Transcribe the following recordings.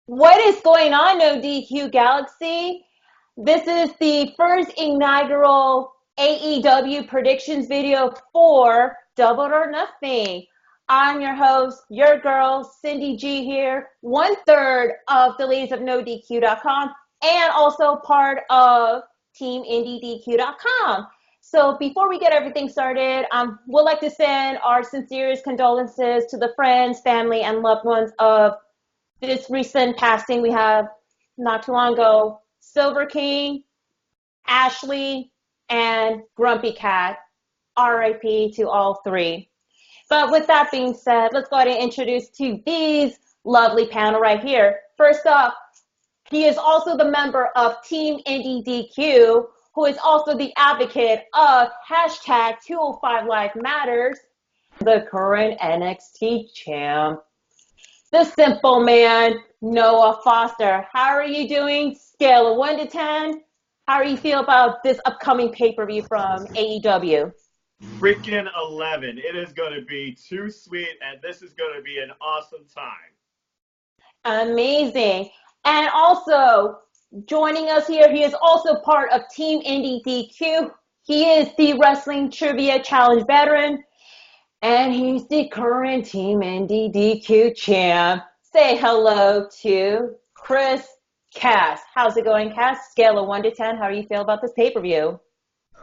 What is going on, No DQ Galaxy? This is the first inaugural AEW predictions video for Double or Nothing. I'm your host, your girl, Cindy G here, one third of the ladies of NoDQ.com and also part of Team IndieDQ.com. So before we get everything started, we'd like to send our sincerest condolences to the friends, family, and loved ones of this recent passing we have not too long ago, Silver King, Ashley, and Grumpy Cat. RIP to all three. But with that being said, let's go ahead and introduce to these lovely panel right here. First up, he is also the member of Team Indie DQ, who is also the advocate of hashtag 205 Life Matters, the current NXT champ. The simple man, Noah Foster. How are you doing? Scale of 1 to 10. How do you feel about this upcoming pay-per-view from AEW? Freaking 11. It is going to be too sweet, and this is going to be an awesome time. Amazing. And also, joining us here, he is also part of Team Indie DQ. He is the Wrestling Trivia Challenge veteran. And he's the current Team Indie DQ champ. Say hello to Chris Cass. How's it going, Cass? Scale of 1 to 10. How do you feel about this pay-per-view?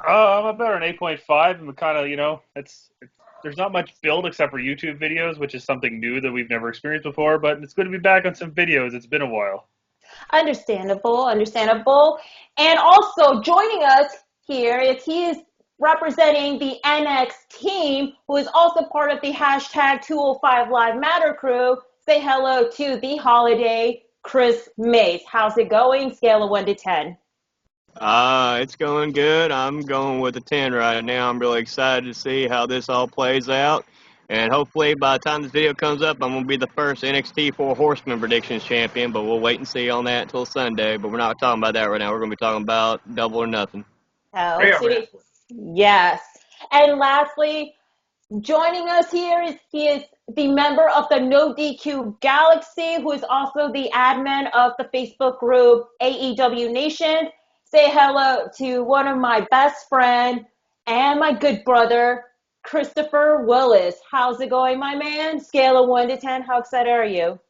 I'm about an 8.5. I'm kind of, there's not much build except for YouTube videos, which is something new that we've never experienced before, but it's good to be back on some videos. It's been a while. Understandable. And also joining us here is he is representing the NX team, who is also part of the hashtag 205 Live Matter crew. Say hello to the holiday, Chris Mace. How's it going? Scale of 1 to 10. It's going good. I'm going with a 10 right now. I'm really excited to see how this all plays out. And hopefully by the time this video comes up, I'm going to be the first NXT 4 Horsemen Predictions champion, but we'll wait and see on that until Sunday. But we're not talking about that right now. We're going to be talking about Double or Nothing. Yes. And lastly, joining us here he is the member of the No DQ Galaxy, who is also the admin of the Facebook group AEW Nation. Say hello to one of my best friend and my good brother, Christopher Willis. How's it going, my man? Scale of 1 to 10. How excited are you?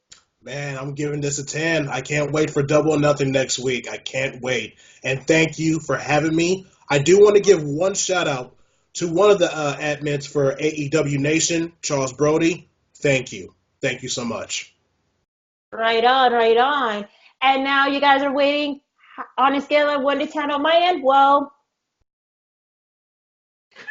Man, I'm giving this a 10. I can't wait for Double or Nothing next week. I can't wait. And thank you for having me. I do want to give one shout out to one of the admins for AEW Nation, Charles Brody. Thank you. Thank you so much. Right on. And now you guys are waiting on a scale of 1 to 10 on my end. Well,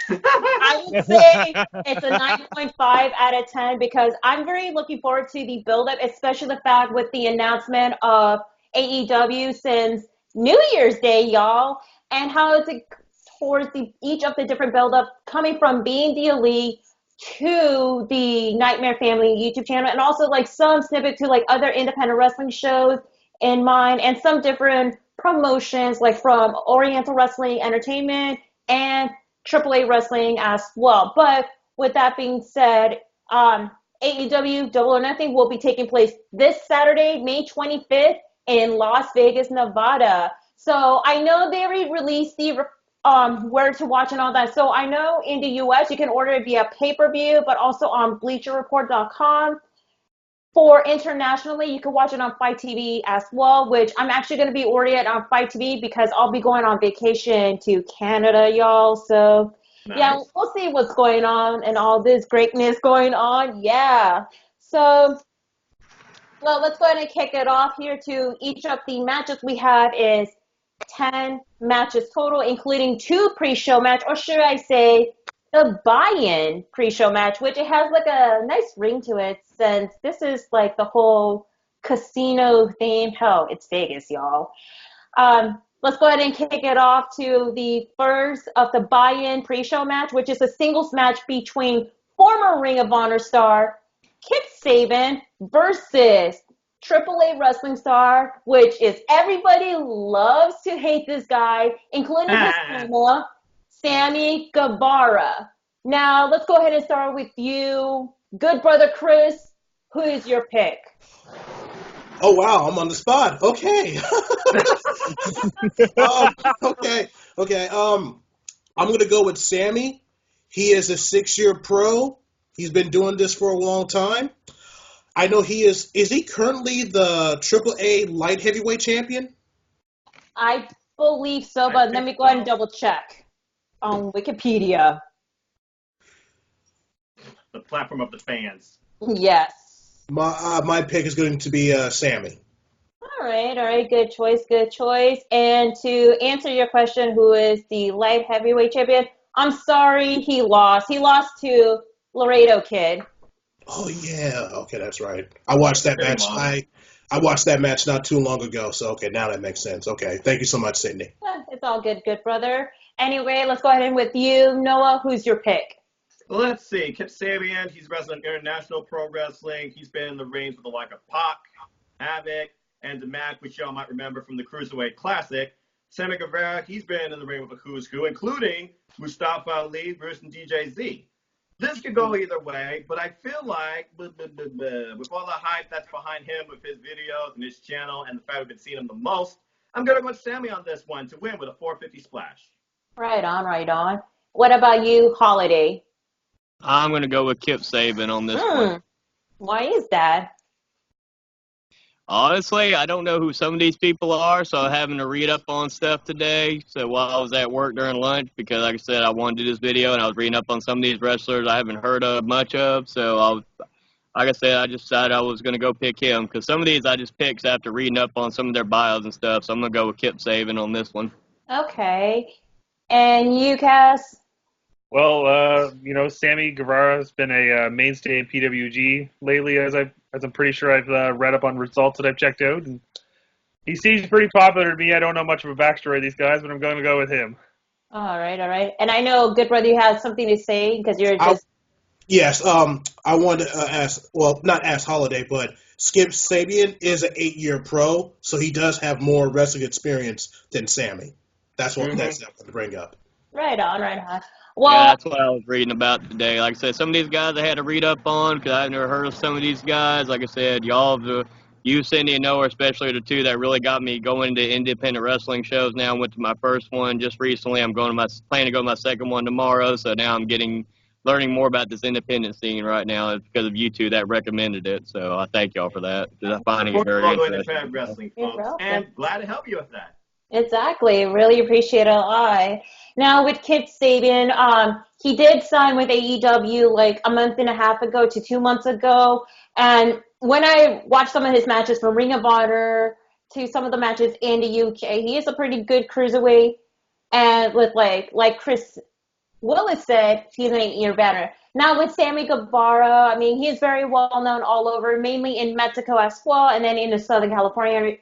I would say it's a 9.5 out of 10 because I'm very looking forward to the build-up, especially the fact with the announcement of AEW since New Year's Day, y'all, and how it's towards each of the different build-up coming from being the Elite to the Nightmare Family YouTube channel, and also like some snippet to like other independent wrestling shows in mind, and some different promotions like from Oriental Wrestling Entertainment and AAA Wrestling as well. But with that being said, AEW Double or Nothing will be taking place this Saturday, May 25th in Las Vegas, Nevada. So I know they released the where to watch and all that. So I know in the US you can order it via pay-per-view, but also on BleacherReport.com. For internationally, you can watch it on Fight TV as well, which I'm actually going to be ordering it on Fight TV because I'll be going on vacation to Canada, y'all. So, Nice. Yeah, we'll see what's going on and all this greatness going on. Yeah. So, well, let's go ahead and kick it off here to each of the matches we have is 10 matches total, including 2 pre-show match, or should I say the buy-in pre-show match, which it has like a nice ring to it since this is like the whole casino theme. Hell, it's Vegas, y'all. Let's go ahead and kick it off to the first of the buy-in pre-show match, which is a singles match between former Ring of Honor star Kip Sabian versus AAA wrestling star, which is everybody loves to hate this guy, including his mama, Sammy Guevara. Now, let's go ahead and start with you, good brother Chris. Who is your pick? Oh wow, I'm on the spot. Okay. um, okay. Okay. I'm gonna go with Sammy. He is a 6-year pro. He's been doing this for a long time. I know he is. Is he currently the AAA light heavyweight champion? I believe so, I but let think me go ahead and so. double check on Wikipedia. The platform of the fans. Yes. My pick is going to be Sammy. All right, good choice, good choice. And to answer your question, who is the light heavyweight champion? I'm sorry, he lost. He lost to Laredo Kid. Oh yeah. Okay, that's right. I watched that Pretty match. long. I watched that match not too long ago. So okay, now that makes sense. Okay, thank you so much, Sydney. It's all good, good brother. Anyway, let's go ahead and with you, Noah. Who's your pick? Well, let's see. Kip Sabian, he's wrestling international pro wrestling. He's been in the rings with the like of Pac, Havoc, and the match, which y'all might remember from the Cruiserweight Classic. Sammy Guevara, he's been in the ring with a who's who, including Mustafa Ali, Bruce, and DJ Z. This could go either way, but I feel like with all the hype that's behind him with his videos and his channel and the fact we've been seeing him the most, I'm going to go with Sammy on this one to win with a 450 splash. Right on, right on. What about you, Holiday? I'm going to go with Kip Saban on this one. Why is that? Honestly, I don't know who some of these people are, so I'm having to read up on stuff today. So while I was at work during lunch, because like I said, I wanted to do this video, and I was reading up on some of these wrestlers I haven't heard of much of. So like I said, I just decided I was going to go pick him, because some of these I just picked after reading up on some of their bios and stuff. So I'm going to go with Kip Saban on this one. Okay. And you, Cass? Well, Sammy Guevara has been a mainstay in PWG lately, as I'm pretty sure I've read up on results that I've checked out, and he seems pretty popular to me. I don't know much of a backstory of these guys, but I'm going to go with him. All right, all right. And I know, good brother, you have something to say because you're I, just. yes. I wanted to ask. Well, not ask Holiday, but Skip Sabian is an 8-year pro, so he does have more wrestling experience than Sammy. That's what Mm-hmm. that's what I'm going to bring up. Right on, right on. Yeah, Well, that's what I was reading about today. Like I said, some of these guys I had to read up on because I've never heard of some of these guys. Like I said, you, Cindy, and Noah, especially, are the two that really got me going to independent wrestling shows. Now I went to my first one just recently. I'm planning to go to my second one tomorrow. So now I'm learning more about this independent scene right now because of you two that recommended it. So I thank y'all for that because I'm finding it very Struggle interesting. independent wrestling, you're folks, welcome. and glad to help you with that. Exactly. Really appreciate it a lot. Now with Kip Sabian, he did sign with AEW like a month and a half ago to 2 months ago. And when I watched some of his matches from Ring of Honor to some of the matches in the UK, he is a pretty good cruiserweight. And with like Chris Willis said, he's an 8-year veteran. Now with Sammy Guevara, I mean, he's very well known all over, mainly in Mexico as well, and then in the Southern California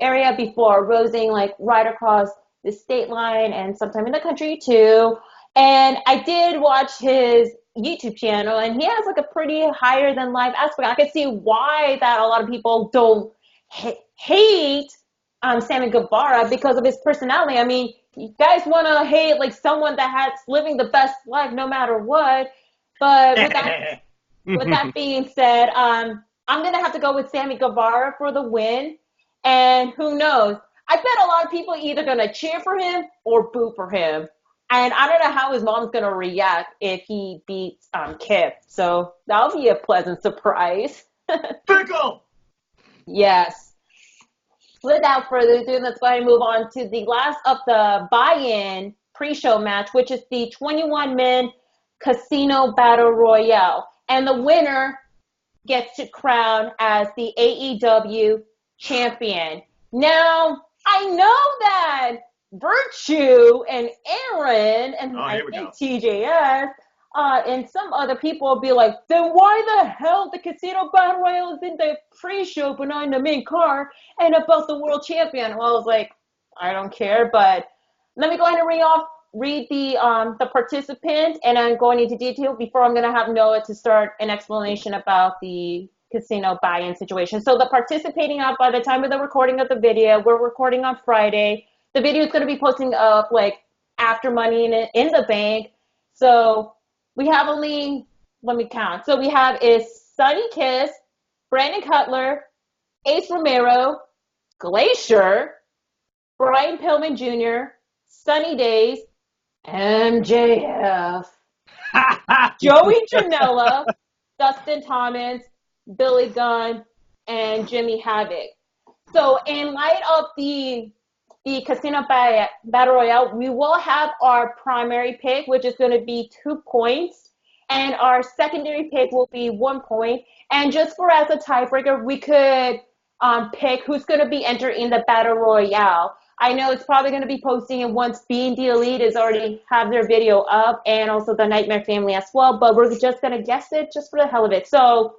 area before rosing like right across the state line and sometime in the country too. And I did watch his YouTube channel, and he has like a pretty higher than life aspect. I can see why that a lot of people don't hate Sammy Guevara because of his personality. I mean, you guys want to hate like someone that has living the best life no matter what. But with that being said, I'm gonna have to go with Sammy Guevara for the win. And who knows? I bet a lot of people either gonna cheer for him or boo for him. And I don't know how his mom's gonna react if he beats Kip. So that'll be a pleasant surprise. Pickle! Yes. Without further ado, let's go ahead and move on to the last of the buy-in pre-show match, which is the 21-man Casino Battle Royale. And the winner gets to crown as the AEW champion. Now, I know that Virtue and Aaron and I think TJS and some other people will be like, then why the hell the Casino Battle Royale is in the pre-show but not in the main card and about the world champion? Well, I was like, I don't care, but let me go ahead and read the participant, and I'm going into detail before I'm going to have Noah to start an explanation about the casino buy-in situation. So the participating out by the time of the recording of the video, we're recording on Friday. The video is going to be posting up like after Money in the Bank. So we have let me count. So we have is Sunny Kiss, Brandon Cutler, Ace Romero, Glacier, Brian Pillman Jr., Sunny Days, MJF, Joey Janela, Dustin Thomas, Billy Gunn, and Jimmy Havoc. So in light of the Casino Battle Royale, we will have our primary pick, which is going to be 2 points, and our secondary pick will be 1 point. And just for as a tiebreaker, we could pick who's going to be entering the Battle Royale. I know it's probably going to be posting it once Being the Elite is already have their video up, and also the Nightmare Family as well, but we're just going to guess it just for the hell of it. So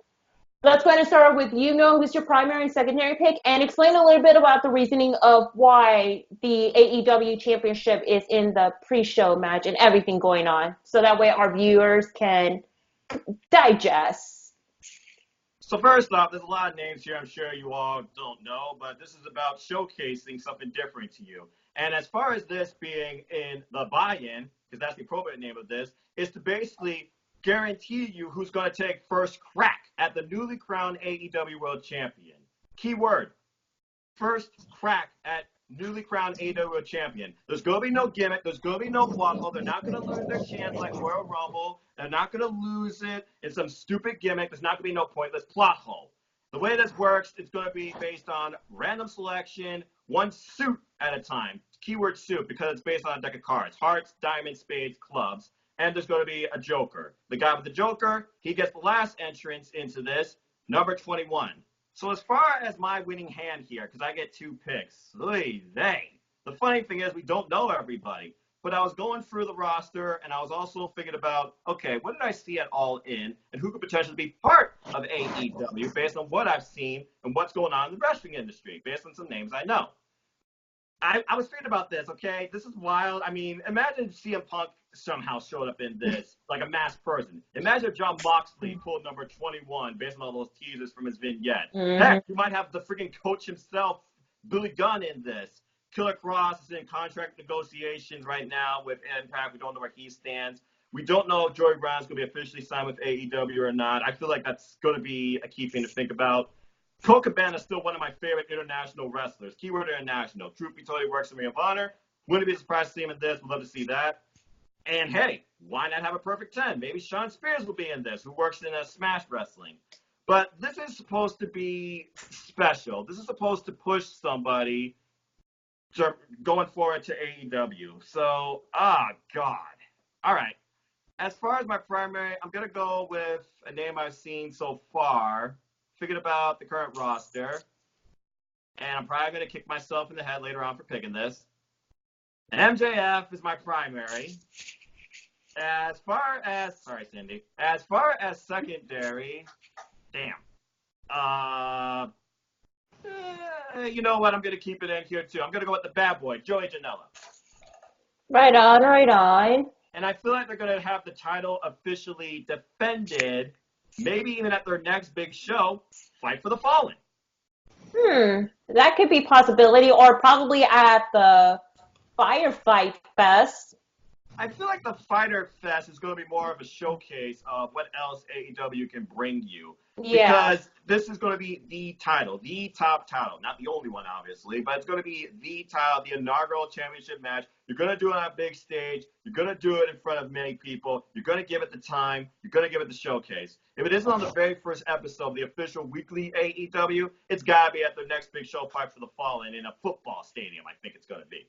let's go ahead and start with who's your primary and secondary pick, and explain a little bit about the reasoning of why the AEW Championship is in the pre-show match and everything going on, so that way our viewers can digest. So first off, there's a lot of names here I'm sure you all don't know, but this is about showcasing something different to you. And as far as this being in the buy-in, because that's the appropriate name of this, is to basically guarantee you who's going to take first crack at the newly crowned AEW World Champion. Keyword, first crack at newly crowned AEW World Champion. There's going to be no gimmick. There's going to be no plot hole. They're not going to lose their chance like Royal Rumble. They're not going to lose it in some stupid gimmick. There's not going to be no pointless plot hole. The way this works, it's going to be based on random selection, one suit at a time. Keyword suit, because it's based on a deck of cards. Hearts, diamonds, spades, clubs. And there's going to be a joker. The guy with the joker, he gets the last entrance into this, number 21. So as far as my winning hand here, because I get 2 picks, the funny thing is we don't know everybody. But I was going through the roster, and I was also thinking about, okay, what did I see at All In, and who could potentially be part of AEW based on what I've seen and what's going on in the wrestling industry, based on some names I know. I was thinking about this, okay? This is wild. I mean, imagine if CM Punk somehow showed up in this, like a masked person. Imagine if John Moxley pulled number 21 based on all those teasers from his vignette. Mm-hmm. Heck, you might have the freaking coach himself, Billy Gunn, in this. Killer Cross is in contract negotiations right now with Impact. We don't know where he stands. We don't know if Joey Brown's going to be officially signed with AEW or not. I feel like that's going to be a key thing to think about. Colt Cabana is still one of my favorite international wrestlers. Keyword international. Truth be told, he works in Ring of Honor. Wouldn't be surprised to see him in this. We'd love to see that. And hey, why not have a perfect 10? Maybe Sean Spears will be in this, who works in Smash Wrestling. But this is supposed to be special. This is supposed to push somebody going forward to AEW. So, God. All right. As far as my primary, I'm going to go with a name I've seen so far, thinking about the current roster, and I'm probably going to kick myself in the head later on for picking this. MJF is my primary. As far as secondary, you know what? I'm going to keep it in here, too. I'm going to go with the bad boy, Joey Janela. Right on. And I feel like they're going to have the title officially defended, maybe even at their next big show, Fight for the Fallen. That could be a possibility, or probably at the Firefight Fest. I feel like the Fighter Fest is going to be more of a showcase of what else AEW can bring you. Yeah. Because this is going to be the title, the top title. Not the only one, obviously, but it's going to be the title, the inaugural championship match. You're going to do it on a big stage. You're going to do it in front of many people. You're going to give it the time. You're going to give it the showcase. If it isn't on the very first episode of the official weekly AEW, it's got to be at their next big show, Fight for the Fallen, in a football stadium, I think it's going to be.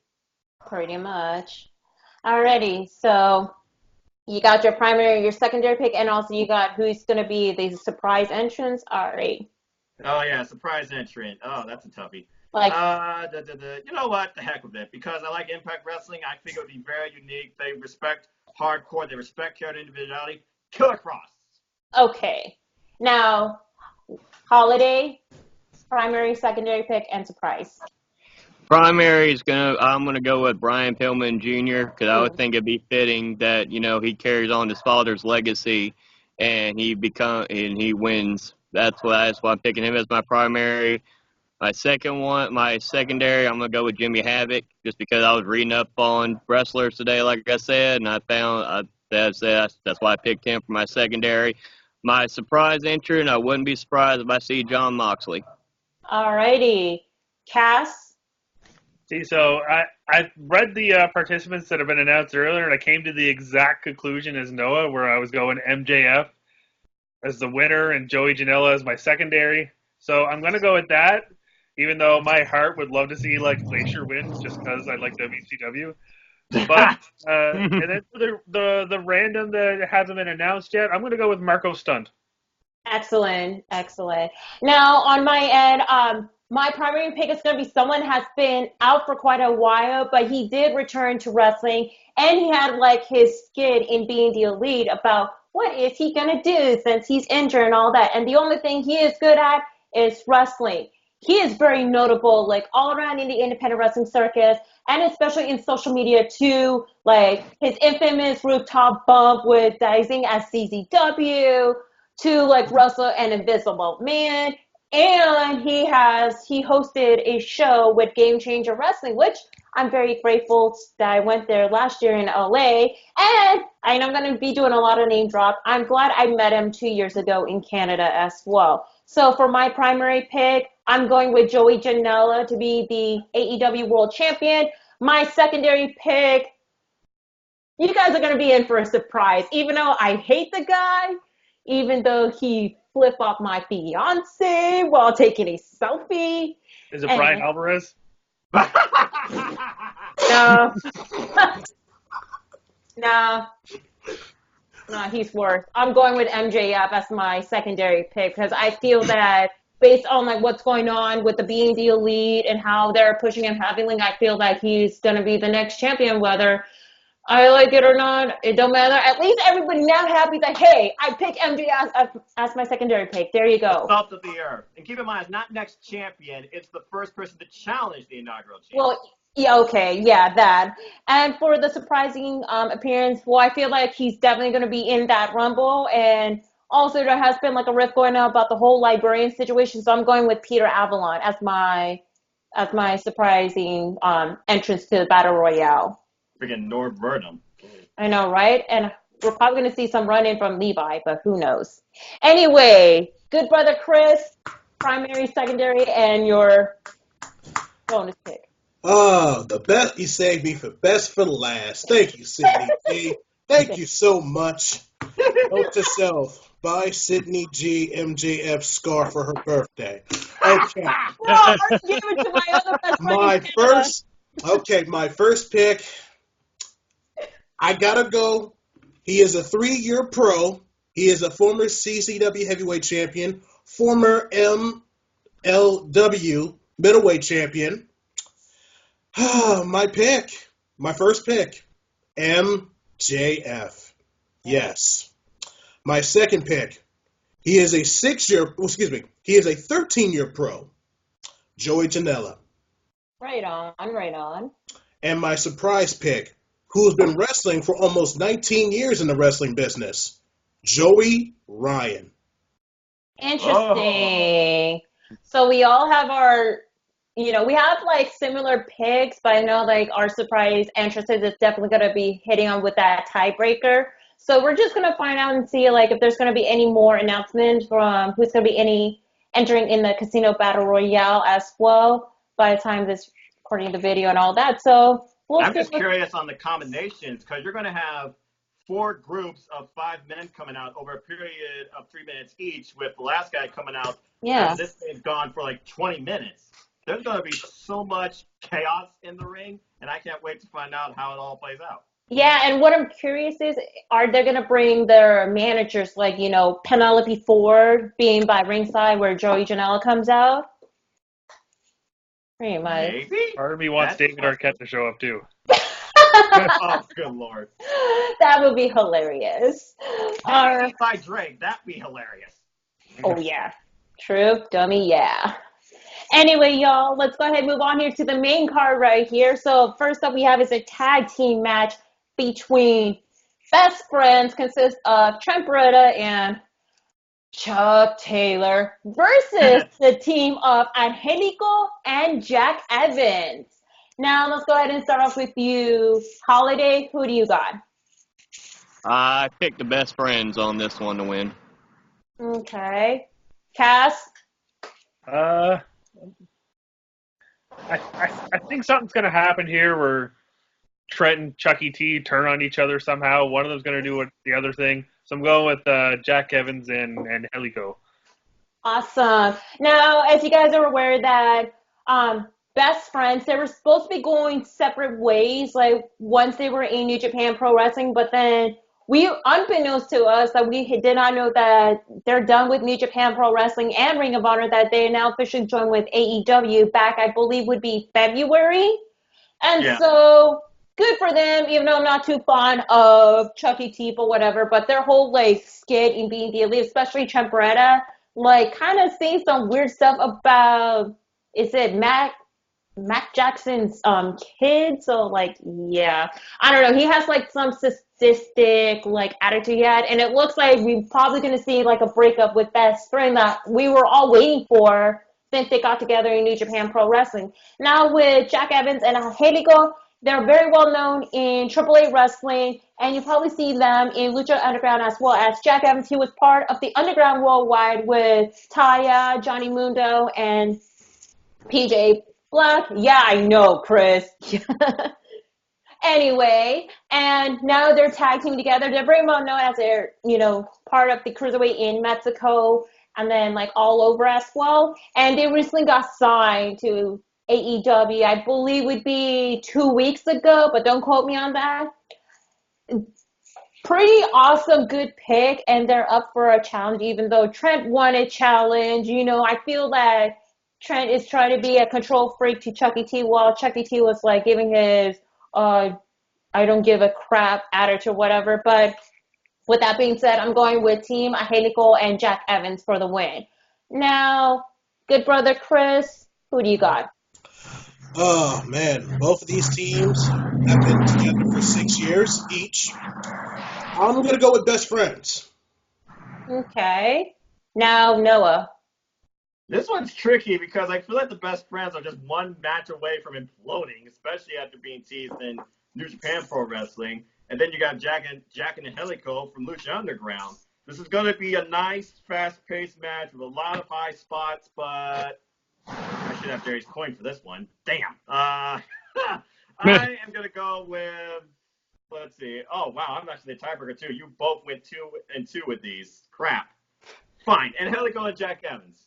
Pretty much. Alrighty, so you got your primary, your secondary pick, and also you got who's going to be the surprise entrance. All right. Oh, yeah, surprise entrant. Oh, that's a toughie. You know what? The heck with it. Because I like Impact Wrestling. I think it would be very unique. They respect hardcore. They respect character individuality. Killer Cross. Okay. Now, holiday, primary, secondary pick, and surprise. Primary is I'm gonna go with Brian Pillman Jr. because I would think it'd be fitting that he carries on his father's legacy and he wins. That's why I'm picking him as my primary. My secondary, I'm gonna go with Jimmy Havoc just because I was reading up on wrestlers today, like I said, and I found that's why I picked him for my secondary. My surprise entrant, I wouldn't be surprised if I see John Moxley. Alrighty. Cass? See, so I read the participants that have been announced earlier, and I came to the exact conclusion as Noah, where I was going MJF as the winner and Joey Janela as my secondary. So I'm going to go with that, even though my heart would love to see like Glacier win, just because I like WCW. But and then for the random that hasn't been announced yet, I'm going to go with Marco Stunt. Excellent, excellent. Now, on my end, my primary pick is going to be someone has been out for quite a while, but he did return to wrestling, and he had like his skid in being the elite about what is he going to do since he's injured and all that. And the only thing he is good at is wrestling. He is very notable, like all around in the independent wrestling circus, and especially in social media too, like his infamous rooftop bump with Dizing as CZW to like Russell and Invisible Man. And he hosted a show with Game Changer Wrestling, which I'm very grateful that I went there last year in LA. And I'm going to be doing a lot of name drop. I'm glad I met him 2 years ago in Canada as well. So for my primary pick, I'm going with Joey Janela to be the AEW World Champion. My secondary pick, you guys are going to be in for a surprise. Even though I hate the guy, even though he flipped off my fiance while taking a selfie. Is it Brian Alvarez? No. No, he's worse. I'm going with MJF as my secondary pick because I feel that based on like what's going on with the being the elite and how they're pushing him heavily, I feel that he's going to be the next champion, whether I like it or not, it don't matter. At least everybody now happy that, hey, I pick MJF as my secondary pick. There you go. Salt of the earth. And keep in mind, it's not next champion. It's the first person to challenge the inaugural champion. Well, yeah, okay, yeah, that. And for the surprising appearance, well, I feel like he's definitely going to be in that Rumble. And also there has been like a rift going on about the whole librarian situation. So I'm going with Peter Avalon as my surprising entrance to the Battle Royale. Freaking Norv Burnham. I know, right? And we're probably going to see some run-in from Levi, but who knows? Anyway, good brother Chris, primary, secondary, and your bonus pick. Oh, the best. You saved me for best for last. Thank you, Sydney G. Thank you so much. Note to self. Buy Sydney G MJF scarf for her birthday. Okay. Well, let's give it to my other best friend. My first pick. I gotta go. He is a 3-year pro. He is a former CCW heavyweight champion, former MLW middleweight champion. My first pick, MJF. Yes. My second pick, he is a 13-year pro, Joey Janela. Right on. And my surprise pick, who's been wrestling for almost 19 years in the wrestling business, Joey Ryan. Interesting. So we all have our, we have like similar picks, but I know like our surprise entrances is definitely going to be hitting on with that tiebreaker. So we're just going to find out and see like if there's going to be any more announcements from who's going to be entering in the Casino Battle Royale as well by the time this recording the video and all that. So I'm just curious on the combinations because you're going to have 4 groups of 5 men coming out over a period of 3 minutes each, with the last guy coming out. Yeah. This thing's gone for like 20 minutes. There's going to be so much chaos in the ring, and I can't wait to find out how it all plays out. Yeah, and what I'm curious is, are they going to bring their managers like, Penelope Ford being by ringside where Joey Janela comes out? Pretty much. Maybe? Part of me wants David Arquette to show up too. Oh, good Lord. That would be hilarious. If I drank, that'd be hilarious. Oh, yeah. True, dummy, yeah. Anyway, y'all, let's go ahead and move on here to the main card right here. So first up we have is a tag team match between best friends, consists of Trent Beretta and Chuck Taylor versus the team of Angelico and Jack Evans. Now, let's go ahead and start off with you. Holiday, who do you got? I picked the best friends on this one to win. Okay. Cass? I think something's going to happen here where Trent and Chucky T turn on each other somehow. One of them's going to do the other thing. So I'm going with Jack Evans and Helico. Awesome. Now, as you guys are aware that best friends, they were supposed to be going separate ways, like once they were in New Japan Pro Wrestling, but then we, unbeknownst to us, that we did not know that they're done with New Japan Pro Wrestling and Ring of Honor, that they now officially joined with AEW back, I believe, would be February. And Yeah. so good for them, even though I'm not too fond of Chucky T or whatever, but their whole like skit in being the elite, especially Trent Beretta, like kind of saying some weird stuff about, is it Mac Jackson's kid? So like, yeah, I don't know. He has like some sadistic like attitude he had, and it looks like we're probably gonna see like a breakup with best friend that we were all waiting for since they got together in New Japan Pro Wrestling. Now with Jack Evans and Helico, they're very well known in AAA wrestling, and you probably see them in Lucha Underground as well. As Jack Evans, he was part of the Underground Worldwide with Taya, Johnny Mundo, and PJ Black. Yeah, I know, Chris. Anyway, and now they're tag teaming together. They're very well known as they're, part of the Cruiserweight in Mexico and then like all over as well. And they recently got signed to AEW, I believe would be 2 weeks ago, but don't quote me on that. Pretty awesome, good pick, and they're up for a challenge, even though Trent won a challenge. I feel that Trent is trying to be a control freak to Chucky T, while Chucky T was like giving his I don't give a crap attitude or whatever. But with that being said, I'm going with Team Helico and Jack Evans for the win. Now, good brother Chris, who do you got? Oh, man. Both of these teams have been together for 6 years each. I'm going to go with best friends. Okay. Now, Noah. This one's tricky because I feel like the best friends are just one match away from imploding, especially after being teased in New Japan Pro Wrestling. And then you got Jack and Helico from Lucha Underground. This is going to be a nice, fast-paced match with a lot of high spots, but I should have Jerry's coin for this one. Damn. I am going to go with, let's see. Oh, wow, I'm actually the tiebreaker, too. You both went 2-2 with these. Crap. Fine. And Helico and Jack Evans.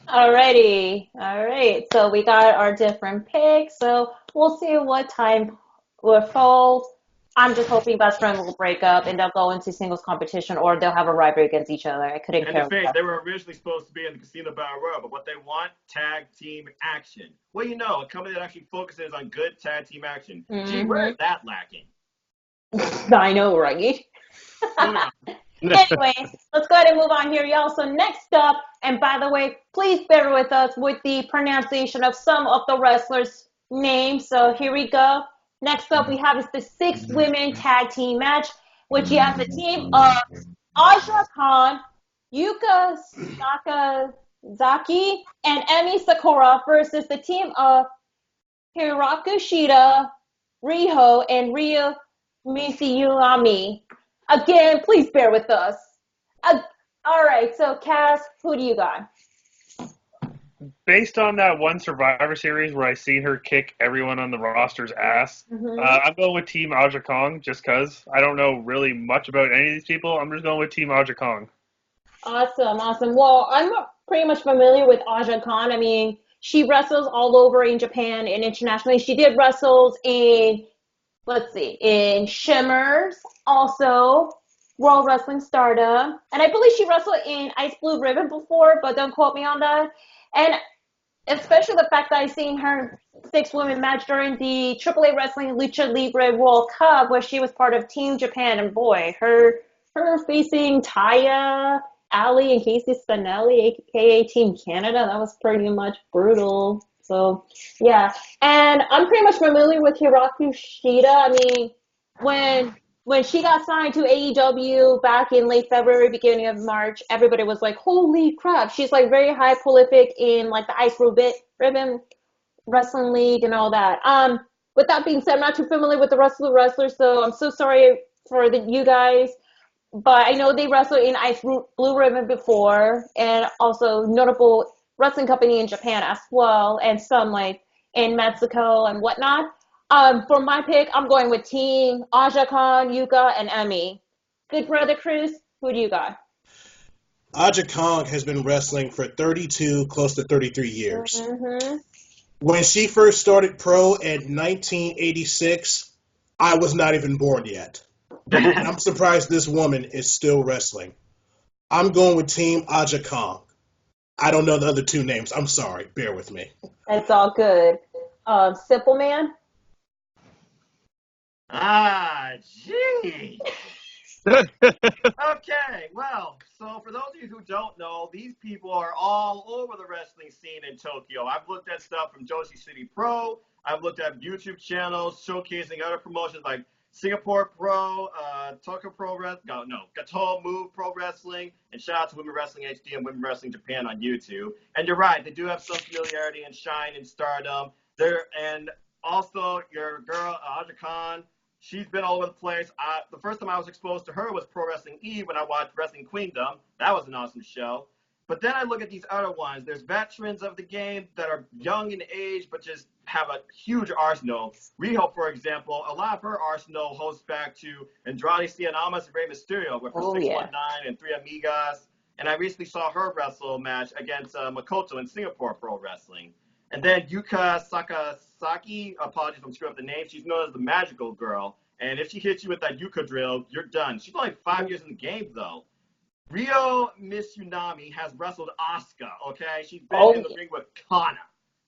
Alrighty. All right. So we got our different picks. So we'll see what time will fall. I'm just hoping best friend will break up and they'll go into singles competition, or they'll have a rivalry against each other. I couldn't care. And the face, they were originally supposed to be in the Casino Battle Royal, but what they want, tag team action. Well, a company that actually focuses on good tag team action. Mm-hmm. Gee, where is that lacking? I know, right? Anyway, let's go ahead and move on here, y'all. So next up, and by the way, please bear with us with the pronunciation of some of the wrestlers' names. So here we go. Next up, we have is the 6-women tag team match, which you have the team of Aja Khan, Yuka Sakazaki, and Emi Sakura versus the team of Hirako Shida, Riho, and Ryu Mizuyami. Again, please bear with us. All right, so Cass, who do you got? Based on that one Survivor Series where I seen her kick everyone on the roster's ass, I'm going with Team Aja Kong just because I don't know really much about any of these people. I'm just going with Team Aja Kong. Awesome. Well, I'm pretty much familiar with Aja Khan. I mean, she wrestles all over in Japan and internationally. She did wrestles in Shimmers, also World Wrestling Stardom, and I believe she wrestled in Ice Blue Ribbon before, but don't quote me on that. And especially the fact that I seen her 6-women match during the AAA Wrestling Lucha Libre World Cup, where she was part of Team Japan, and boy, her facing Taya, Ali, and Casey Spinelli, aka Team Canada, that was pretty much brutal. So, yeah. And I'm pretty much familiar with Hirako Shida. I mean, when she got signed to AEW back in late February, beginning of March, everybody was like, holy crap. She's like very high prolific in like the Ice Ribbon Wrestling League and all that. With that being said, I'm not too familiar with the rest of the wrestlers, so I'm so sorry for you guys. But I know they wrestled in Ice Blue Ribbon before, and also notable wrestling company in Japan as well, and some like in Mexico and whatnot. For my pick, I'm going with Team Aja Khan, Yuka, and Emmy. Good brother Cruz, who do you got? Aja Kong has been wrestling for 32, close to 33 years. Mm-hmm. When she first started pro in 1986, I was not even born yet. And I'm surprised this woman is still wrestling. I'm going with Team Aja Kong. I don't know the other two names. I'm sorry. Bear with me. That's all good. Simple Man. Gee. Okay, well, so for those of you who don't know, these people are all over the wrestling scene in Tokyo. I've looked at stuff from Joshi City Pro. I've looked at YouTube channels showcasing other promotions like Singapore Pro, Tokyo Pro Wrestling, Gato Move Pro Wrestling, and shout out to Women Wrestling HD and Women Wrestling Japan on YouTube. And you're right, they do have some familiarity and shine and stardom. And also your girl, Aja Khan, she's been all over the place. The first time I was exposed to her was Pro Wrestling E when I watched Wrestling Queendom. That was an awesome show. But then I look at these other ones. There's veterans of the game that are young in age but just have a huge arsenal. Riho, for example, a lot of her arsenal holds back to Andrade Cien Almas and Rey Mysterio with her 619 and Three Amigas. And I recently saw her wrestle a match against Makoto in Singapore Pro Wrestling. And then Yuka Sakazaki, apologies if I'm screwing up the name, she's known as the Magical Girl. And if she hits you with that Yuka drill, you're done. She's only 5 years in the game, though. Rio Miss Tsunami has wrestled Asuka, okay? She's been in the ring with Kana,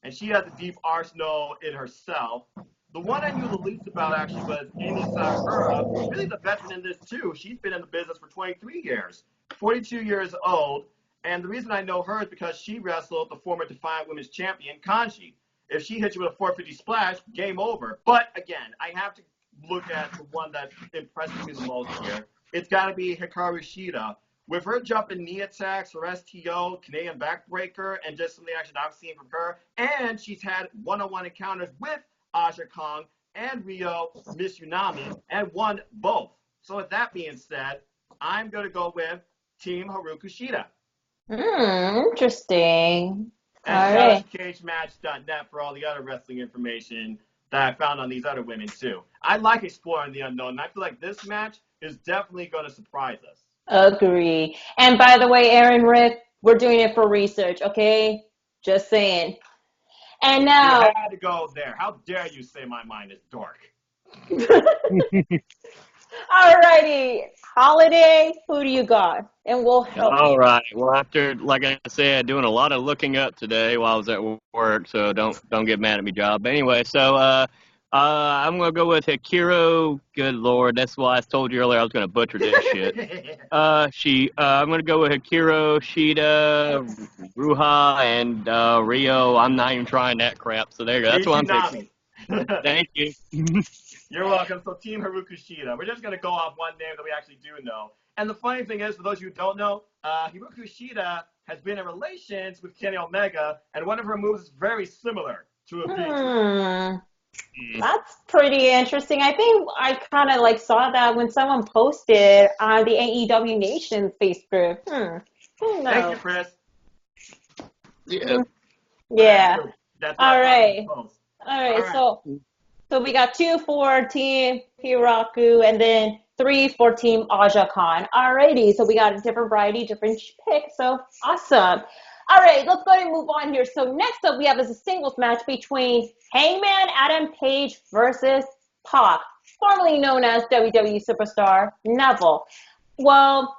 and she has a deep arsenal in herself. The one I knew the least about, actually, was Amy Sakura, really the veteran in this, too. She's been in the business for 23 years, 42 years old, and the reason I know her is because she wrestled the former Defiant Women's Champion, Kanji. If she hits you with a 450 splash, game over. But, again, I have to look at the one that impresses me the most here. It's got to be Hikaru Shida. With her jumping knee attacks, her STO, Canadian backbreaker, and just some of the action I've seen from her, and she's had one-on-one encounters with Aja Kong and Rio Miss Tsunami and won both. So with that being said, I'm going to go with Team Haruka Shida. Interesting. And all shout right. out to cagematch.net for all the other wrestling information that I found on these other women, too. I like exploring the unknown, and I feel like this match is definitely going to surprise us. Agree. And by the way, Aaron, Rick, we're doing it for research, okay? Just saying. And now, you had to go there. How dare you say my mind is dark? alrighty, Holiday, who do you got? And we'll help you. All right. Well, after, like I said, doing a lot of looking up today while I was at work, so don't get mad at me, Job. But anyway, so I'm gonna go with Hikaru. Good Lord, that's why I told you earlier I was gonna butcher this shit. I'm gonna go with Hikaru, Shida, Ruha, and Rio. I'm not even trying that crap. So there you go. That's what I'm picking. Thank you. You're welcome. So Team Haruka Shida. We're just going to go off one name that we actually do know. And the funny thing is, for those of you who don't know, Haruka Shida has been in relations with Kenny Omega, and one of her moves is very similar to a beat. That's pretty interesting. I think I kind of like saw that when someone posted on the AEW Nation Facebook. Who knows? Thank you, Chris. Yeah. Yeah. That's All right. All right. So we got 2 for Team Hiraku and then 3 for Team Aja Khan. Alrighty, so we got a different variety, different pick. So awesome. All right, let's go ahead and move on here. So next up we have is a singles match between Hangman Adam Page versus Pac, formerly known as WWE Superstar Neville. Well,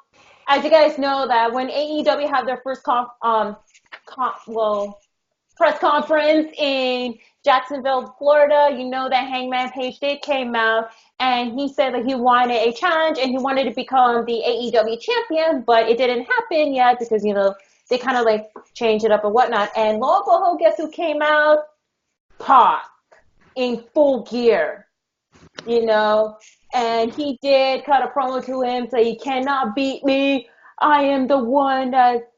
as you guys know that when AEW had their first press conference in Jacksonville, Florida, you know that Hangman Page did came out and he said that he wanted a challenge and he wanted to become the AEW champion, but it didn't happen yet because, you know, they kind of like changed it up and whatnot. And lo and behold, guess who came out? Pac in full gear, you know, and he did cut a promo to him, say, "You cannot beat me. I am the one that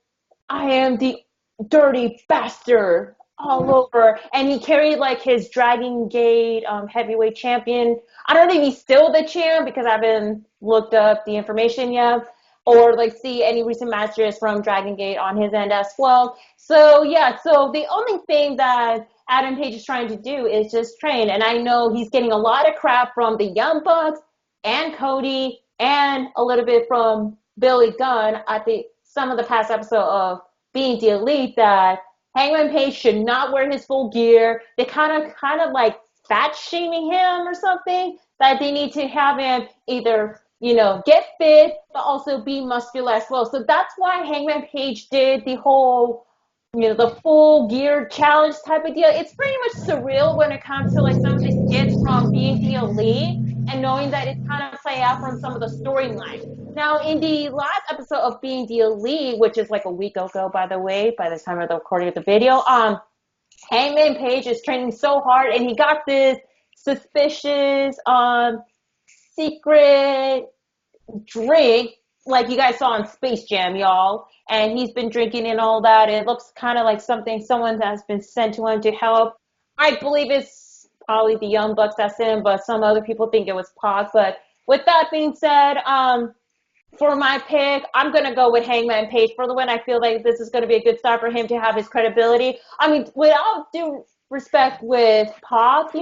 I am the dirty bastard all over." And he carried like his Dragon Gate heavyweight champion. I don't think he's still the champ because I haven't looked up the information yet. or like see any recent matches from Dragon Gate on his end as well. So yeah, so the only thing that Adam Page is trying to do is just train, and I know he's getting a lot of crap from the Young Bucks and Cody and a little bit from Billy Gunn at some of the past episode of Being the Elite that Hangman Page should not wear his full gear. They kind of like fat shaming him or something, that they need to have him either, get fit, but also be muscular as well. So that's why Hangman Page did the whole, the full gear challenge type of deal. It's pretty much surreal when it comes to like some of the skits from Being the Elite and knowing that it's kind of play out from some of the storyline. Now, in the last episode of Being the Elite, which is like a week ago, by the way, by the time of the recording of the video, Hangman Page is training so hard, and he got this suspicious, secret drink, like you guys saw on Space Jam, y'all. And he's been drinking and all that. It looks kind of like something someone has been sent to him to help. I believe it's probably the Young Bucks that's in, but some other people think it was Pac. But with that being said, for my pick, I'm going to go with Hangman Page for the win. I feel like this is going to be a good start for him to have his credibility. I mean, without due respect with Pac,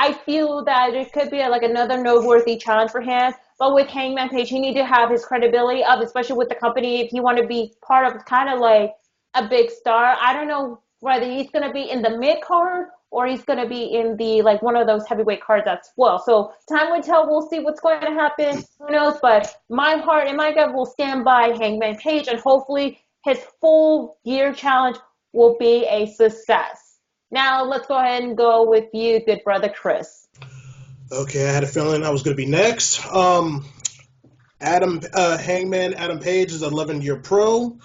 I feel that it could be like another noteworthy challenge for him. But with Hangman Page, he need to have his credibility up, especially with the company, if you want to be part of kind of like a big star. I don't know whether he's going to be in the mid card or he's going to be in the like one of those heavyweight cards as well. So time will tell. We'll see what's going to happen. Who knows? But my heart and my gut will stand by Hangman Page, and hopefully his full gear challenge will be a success. Now let's go ahead and go with you, good brother Chris. Okay, I had a feeling I was going to be next. Hangman Adam Page is an 11-year pro.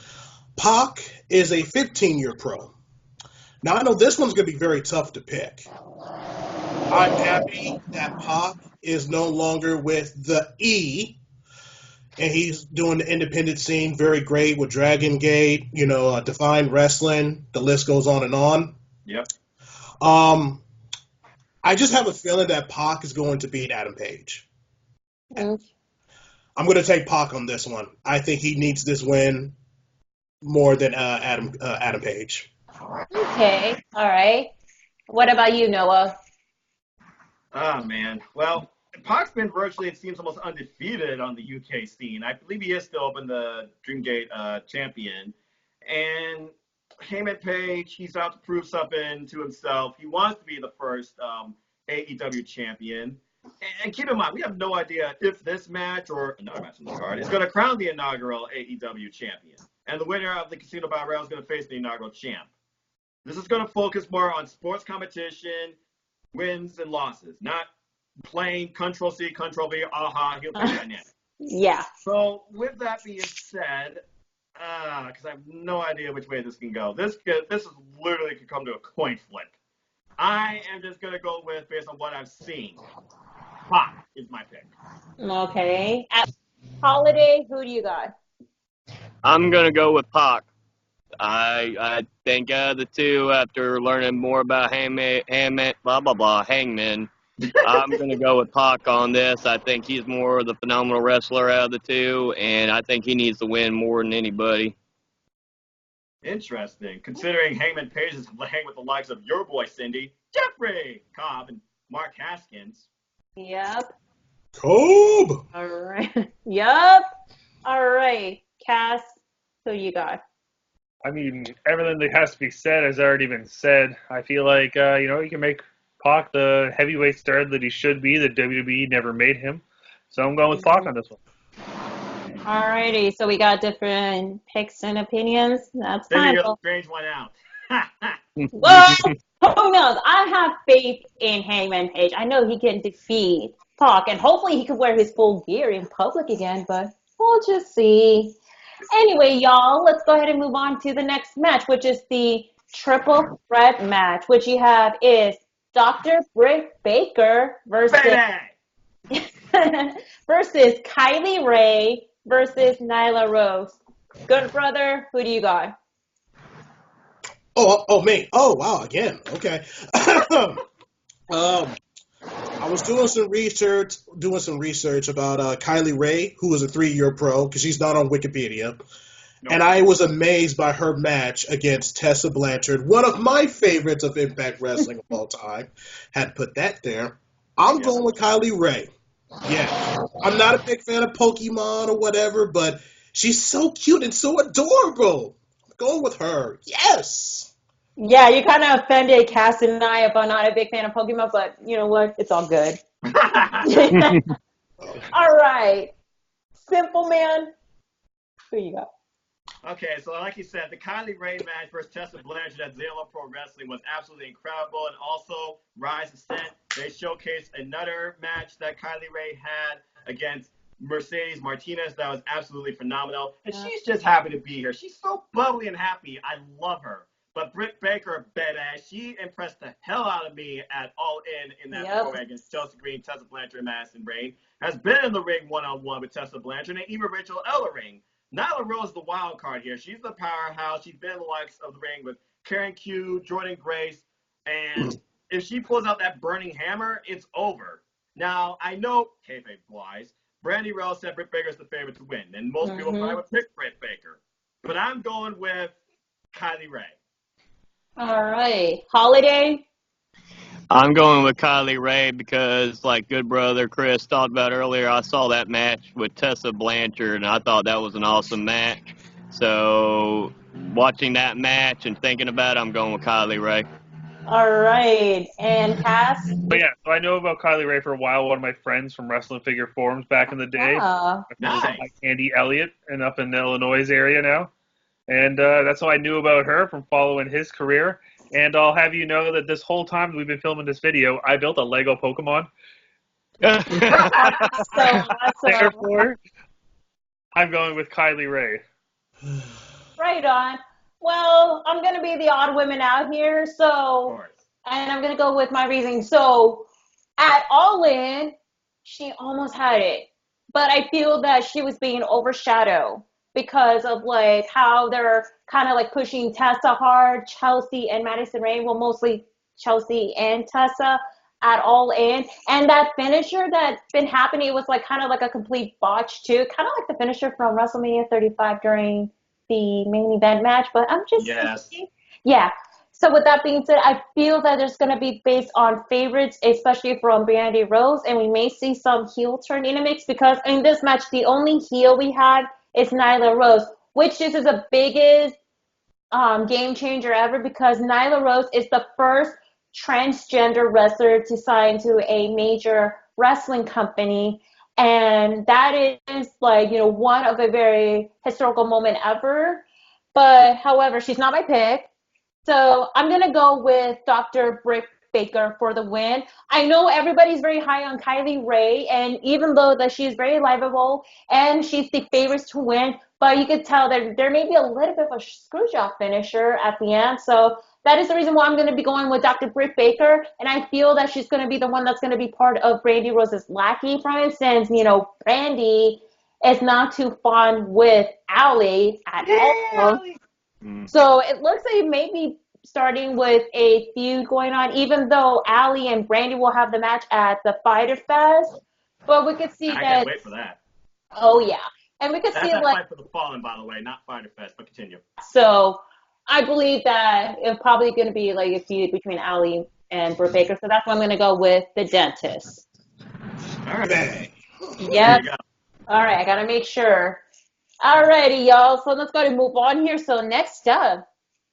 Pac is a 15-year pro. Now, I know this one's going to be very tough to pick. I'm happy that Pac is no longer with the E, and he's doing the independent scene very great with Dragon Gate, Define Wrestling. The list goes on and on. Yep. I just have a feeling that Pac is going to beat Adam Page. Mm. I'm going to take Pac on this one. I think he needs this win more than Adam Page. Okay, all right. What about you, Noah? Oh, man. Well, Pac's been virtually, it seems, almost undefeated on the UK scene. I believe he is still been the Dreamgate champion. And Hangman Page, he's out to prove something to himself. He wants to be the first AEW champion. And keep in mind, we have no idea if this match or another match in the card is going to crown the inaugural AEW champion. And the winner of the Casino Battle Royale is going to face the inaugural champ. This is going to focus more on sports competition, wins and losses, not plain Control-C, Control-V, aha, heel play dynamic. Yeah. So with that being said, because I have no idea which way this can go. This is literally could come to a coin flip. I am just going to go with, based on what I've seen, Pac is my pick. Okay. At Holiday, who do you got? I'm going to go with Pac. I think the two, after learning more about Hangman, Hangman, I'm going to go with Pac on this. I think he's more of the phenomenal wrestler out of the two, and I think he needs to win more than anybody. Interesting, considering Hangman Page is playing with the likes of your boy Cindy, Jeffrey Cobb, and Mark Haskins. Yep. Cobb! All right. Yep. All right. Cass, who you got? I mean, everything that has to be said has already been said. I feel like, you can make Pac the heavyweight star that he should be, that WWE never made him. So I'm going with Pac on this one. Alrighty, so we got different picks and opinions. That's Cindy, fine. you're the strange one out. Well, who knows? I have faith in Hangman Page. I know he can defeat Pac, and hopefully he can wear his full gear in public again, but we'll just see. Anyway, y'all, let's go ahead and move on to the next match, which is the triple threat match, which you have is Dr. Britt Baker versus versus Kylie Ray versus Nyla Rose. Good brother, who do you got? Oh, me. Oh, wow, again. Okay. I was doing some research about Kylie Ray, who is a 3-year pro, because she's not on Wikipedia. No. And I was amazed by her match against Tessa Blanchard, one of my favorites of Impact Wrestling of all time. Had to put that there. I'm going with Kylie Ray. Yeah. I'm not a big fan of Pokemon or whatever, but she's so cute and so adorable. I'm going with her. Yes. Yeah, you kind of offended Cass and I about not a big fan of Pokemon, but you know what? It's all good. All right. Simple Man, who you got? Okay, so like you said, the Kylie Ray match versus Tessa Blanchard at Zero Pro Wrestling was absolutely incredible. And also, Rise Ascent, they showcased another match that Kylie Ray had against Mercedes Martinez that was absolutely phenomenal. And she's just happy to be here. She's so bubbly and happy. I love her. But Britt Baker, badass, she impressed the hell out of me at All In that program against Chelsea Green, Tessa Blanchard, and Madison Rain. Has been in the ring one-on-one with Tessa Blanchard and even Rachel Ellering. Nyla Rose is the wild card here. She's the powerhouse. She's been in the likes of the ring with Karen Q, Jordan Grace, and if she pulls out that burning hammer, it's over. Now, I know, kayfabe-wise, Brandy Rose said Britt Baker's the favorite to win, and most people probably would pick Britt Baker. But I'm going with Kylie Ray. All right. Holiday? I'm going with Kylie Ray because, like good brother Chris talked about earlier, I saw that match with Tessa Blanchard, and I thought that was an awesome match. So, watching that match and thinking about it, I'm going with Kylie Ray. All right. And Cass? But yeah, so I know about Kylie Ray for a while. One of my friends from Wrestling Figure Forums back in the day. Nice. Like Andy Elliott, and up in the Illinois area now. And that's how I knew about her, from following his career. And I'll have you know that this whole time we've been filming this video, I built a Lego Pokemon. Therefore, I'm going with Kylie Ray. Right on. Well, I'm going to be the odd woman out here, so, and I'm going to go with my reasoning. So, at All In, she almost had it, but I feel that she was being overshadowed because of like how they're kind of like pushing Tessa hard, Chelsea and Madison Rain, well, mostly Chelsea and Tessa at All In. And that finisher that's been happening, it was like kind of like a complete botch too, kind of like the finisher from WrestleMania 35 during the main event match, but I'm just yeah. So with that being said, I feel that there's going to be based on favorites, especially from Brandy Rose, and we may see some heel turn in a mix because in this match, the only heel we had is Nyla Rose, which this is the biggest game changer ever because Nyla Rose is the first transgender wrestler to sign to a major wrestling company. And that is like, you know, one of a very historical moment ever. But however, she's not my pick. So I'm going to go with Dr. Britt Baker for the win. I know everybody's very high on Kylie Ray, and even though that she's very livable and she's the favorite to win, but you could tell that there may be a little bit of a screwjob finisher at the end. So that is the reason why I'm going to be going with Dr. Britt Baker, and I feel that she's going to be the one that's going to be part of Brandy Rose's lackey, for instance. You know, Brandy is not too fond with Allie at all. So it looks like maybe starting with a feud going on, even though Allie and Brandy will have the match at the Fighter Fest. But we could see I can't wait for that. Oh, yeah. And we could see that like Fight for the Fallen, by the way, not Fighter Fest, but continue. So I believe that it's probably going to be like a feud between Allie and Britt Baker. So that's why I'm going to go with the dentist. All right. Yep. All right. I got to make sure. All righty, y'all. So let's go ahead and move on here. So next up,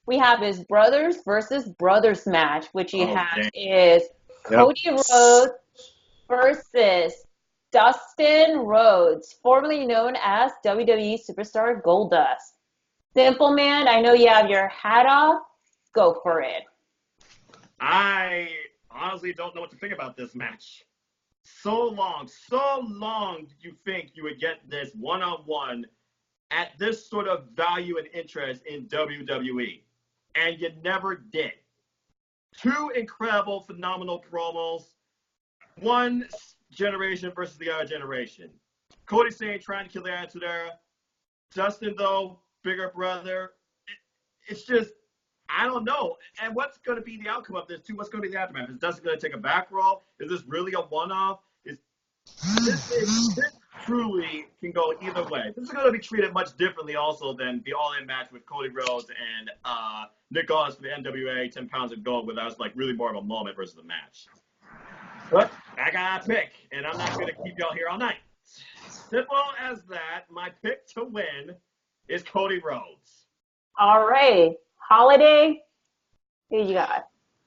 we have his brothers versus brothers match, which is Cody Rhodes versus Dustin Rhodes, formerly known as WWE Superstar Goldust. Simple Man, I know you have your hat off. Go for it. I honestly don't know what to think about this match. So long did you think you would get this one-on-one at this sort of value and interest in WWE, and you never did. Two incredible, phenomenal promos. One generation versus the other generation. Cody saying trying to kill the Attitude Era. Dustin, though, bigger brother. It's just, I don't know. And what's going to be the outcome of this, too? What's going to be the aftermath? Is Dustin going to take a back roll? Is this really a one-off? This truly can go either way. This is going to be treated much differently also than the all-in match with Cody Rhodes and Nick Aldis for the NWA 10 pounds of gold, where that was like really more of a moment versus a match. But I got a pick, and I'm not going to keep y'all here all night. Simple as that. My pick to win is Cody Rhodes. All right. Holiday, who you got?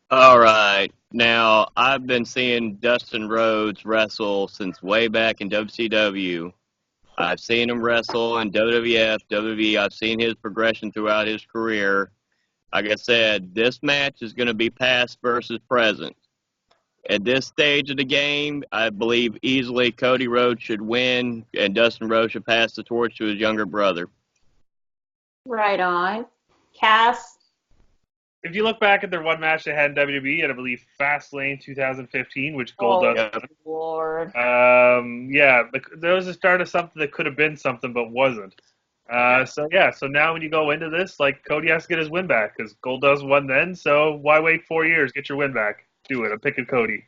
All right. Now, I've been seeing Dustin Rhodes wrestle since way back in WCW. I've seen him wrestle in WWF, WWE. I've seen his progression throughout his career. Like I said, this match is going to be past versus present. At this stage of the game, I believe easily Cody Rhodes should win, and Dustin Rhodes should pass the torch to his younger brother. Right on. Cass? If you look back at their one match they had in WWE at, I believe, Fastlane 2015, which Goldust won. Lord. Yeah, there was a start of something that could have been something but wasn't. So now when you go into this, like, Cody has to get his win back because Goldust won then, so why wait 4 years? Get your win back. Do it. I'm picking Cody.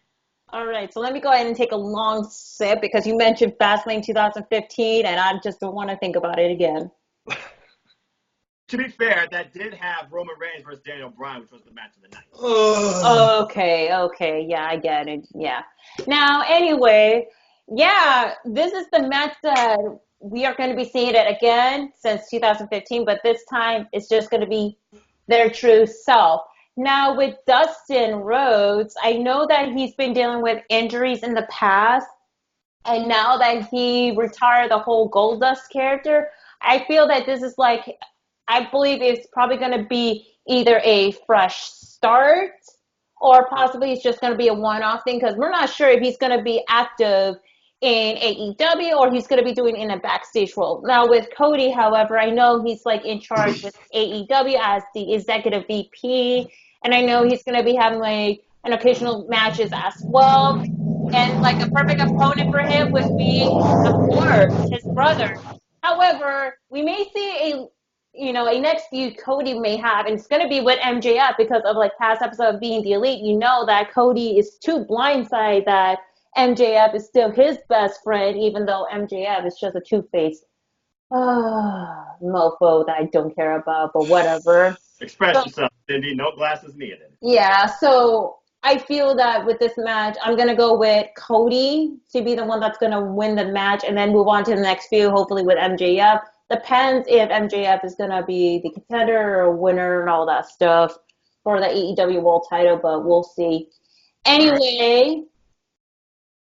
All right, so let me go ahead and take a long sip because you mentioned Fastlane 2015, and I just don't want to think about it again. To be fair, that did have Roman Reigns versus Daniel Bryan, which was the match of the night. Okay. Yeah, I get it. Yeah. Now, anyway, yeah, this is the match that we are going to be seeing it again since 2015, but this time it's just going to be their true self. Now, with Dustin Rhodes, I know that he's been dealing with injuries in the past, and now that he retired the whole Goldust character, I feel that this is like, I believe it's probably going to be either a fresh start or possibly it's just going to be a one-off thing because we're not sure if he's going to be active in AEW or he's going to be doing in a backstage role. Now with Cody, however, I know he's like in charge with AEW as the executive VP, and I know he's going to be having like an occasional matches as well. And like a perfect opponent for him would be, of course, his brother. However, we may see a next feud Cody may have, and it's going to be with MJF because of like past episode of Being the Elite. You know that Cody is too blindsided that MJF is still his best friend, even though MJF is just a two-faced mofo that I don't care about, but whatever. Express yourself, Cindy. No glasses needed. Yeah, so I feel that with this match, I'm going to go with Cody to be the one that's going to win the match and then move on to the next feud, hopefully with MJF. Depends if MJF is going to be the contender or winner and all that stuff for the AEW World title, but we'll see. Anyway,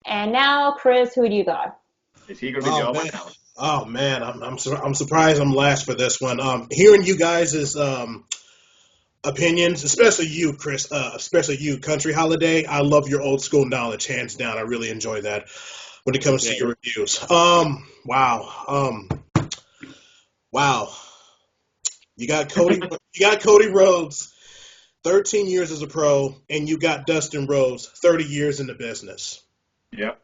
and now, Chris, who do you got? Is he going to be the one now? Oh, man, I'm surprised I'm last for this one. Hearing you guys' opinions, especially you, Chris, especially you, Country Holiday, I love your old school knowledge, hands down. I really enjoy that when it comes to your reviews. Wow. You got Cody Rhodes, 13 years as a pro, and you got Dustin Rhodes, 30 years in the business. Yep.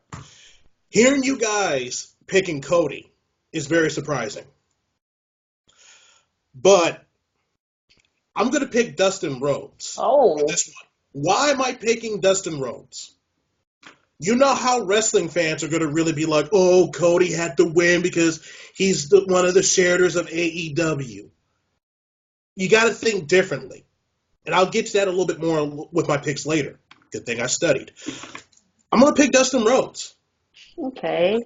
Hearing you guys picking Cody is very surprising. But I'm going to pick Dustin Rhodes. Oh. This one. Why am I picking Dustin Rhodes? You know how wrestling fans are going to really be like, oh, Cody had to win because he's one of the sharers of AEW. You got to think differently. And I'll get to that a little bit more with my picks later. Good thing I studied. I'm going to pick Dustin Rhodes. Okay.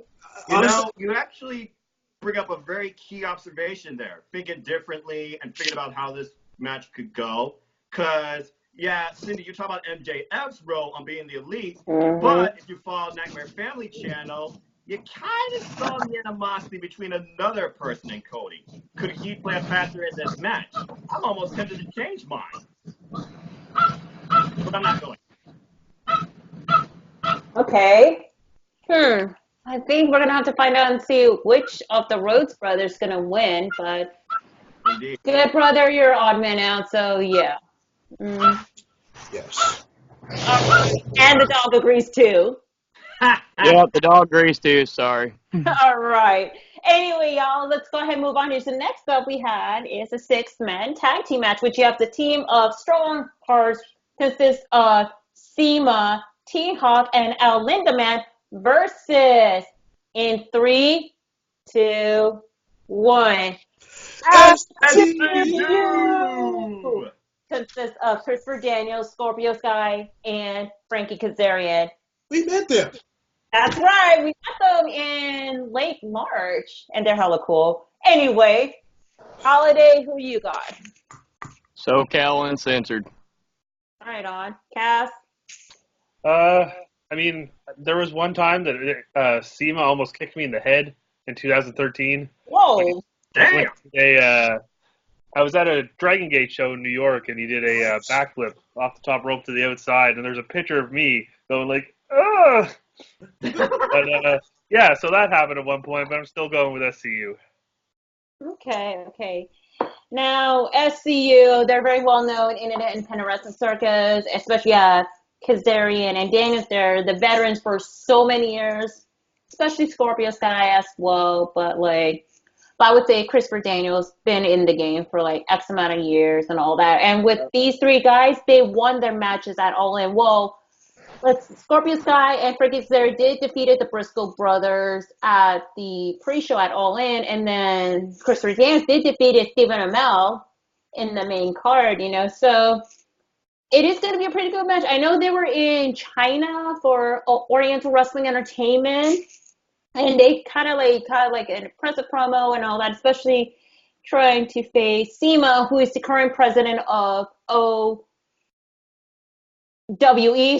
You actually bring up a very key observation there. Thinking differently and thinking about how this match could go. Because, yeah, Cindy, you talk about MJF's role on Being the Elite, but if you follow Nightmare Family Channel, you kind of saw the animosity between another person and Cody. Could he play a factor in this match? I'm almost tempted to change mine. But I'm not going. Okay. I think we're going to have to find out and see which of the Rhodes brothers is going to win, but Indeed. good brother, you're odd man out, so yeah. Yes. And the dog agrees too. Yep, the dog grease too. Sorry. All right. Anyway, y'all, let's go ahead and move on here. So next up we had is a six-man tag team match, which you have the team of Strong Hearts consists of Seema, T-Hawk, and El Lindaman versus in 3, 2, 1. STU! Consists of Christopher Daniels, Scorpio Sky, and Frankie Kazarian. We met them. That's right. We met them in late March, and they're hella cool. Anyway, Holiday, who you got? SoCal Uncensored. All right, on. Cass? I mean, there was one time that Seema almost kicked me in the head in 2013. Whoa. Damn. I was at a Dragon Gate show in New York, and he did a backflip off the top rope to the outside, and there's a picture of me going like, ugh! But, yeah, so that happened at one point, but I'm still going with SCU. Okay. Now, SCU, they're very well known in the independent wrestling circus, especially Kazarian and Daniels. They're the veterans for so many years, especially Scorpio Sky as well. But I would say Christopher Daniels been in the game for like X amount of years and all that. And with these three guys, they won their matches at All In. Well, Scorpio Sky and Frankie Kazarian did defeated the Briscoe brothers at the pre-show at All In, and then Christopher Daniels did defeated Stephen Amell in the main card. So it is going to be a pretty good match. I know they were in China for Oriental Wrestling Entertainment, and they kind of like an impressive promo and all that, especially trying to face Seema, who is the current president of OWE.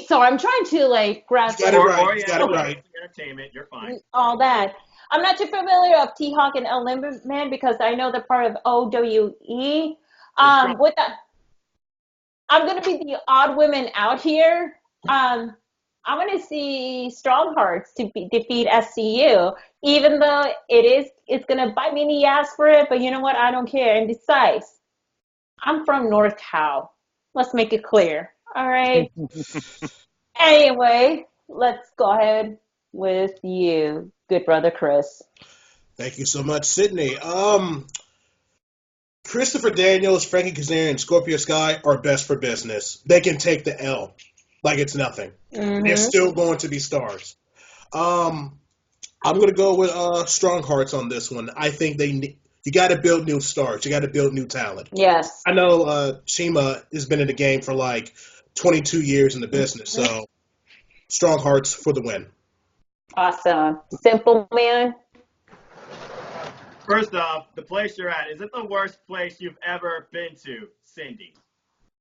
So I'm trying to grasp You got it right. You got it right. Entertainment, you're fine. all that. I'm not too familiar with T-Hawk and El Lindaman because I know they're part of OWE. With that, I'm going to be the odd women out here. I'm going to see Strong Hearts to defeat SCU, even though it's going to bite me in the ass for it. But you know what? I don't care. And besides, I'm from North Cal. Let's make it clear. All right. Anyway, let's go ahead with you, good brother Chris. Thank you so much, Sydney. Christopher Daniels, Frankie Kazarian, and Scorpio Sky are best for business. They can take the L like it's nothing. Mm-hmm. They're still going to be stars. I'm going to go with Strong Hearts on this one. I think you got to build new stars. You got to build new talent. Yes. I know Seema has been in the game for like 22 years in the business, so Strong Hearts for the win. Awesome. Simple Man. First off, the place you're at, is it the worst place you've ever been to, Cindy?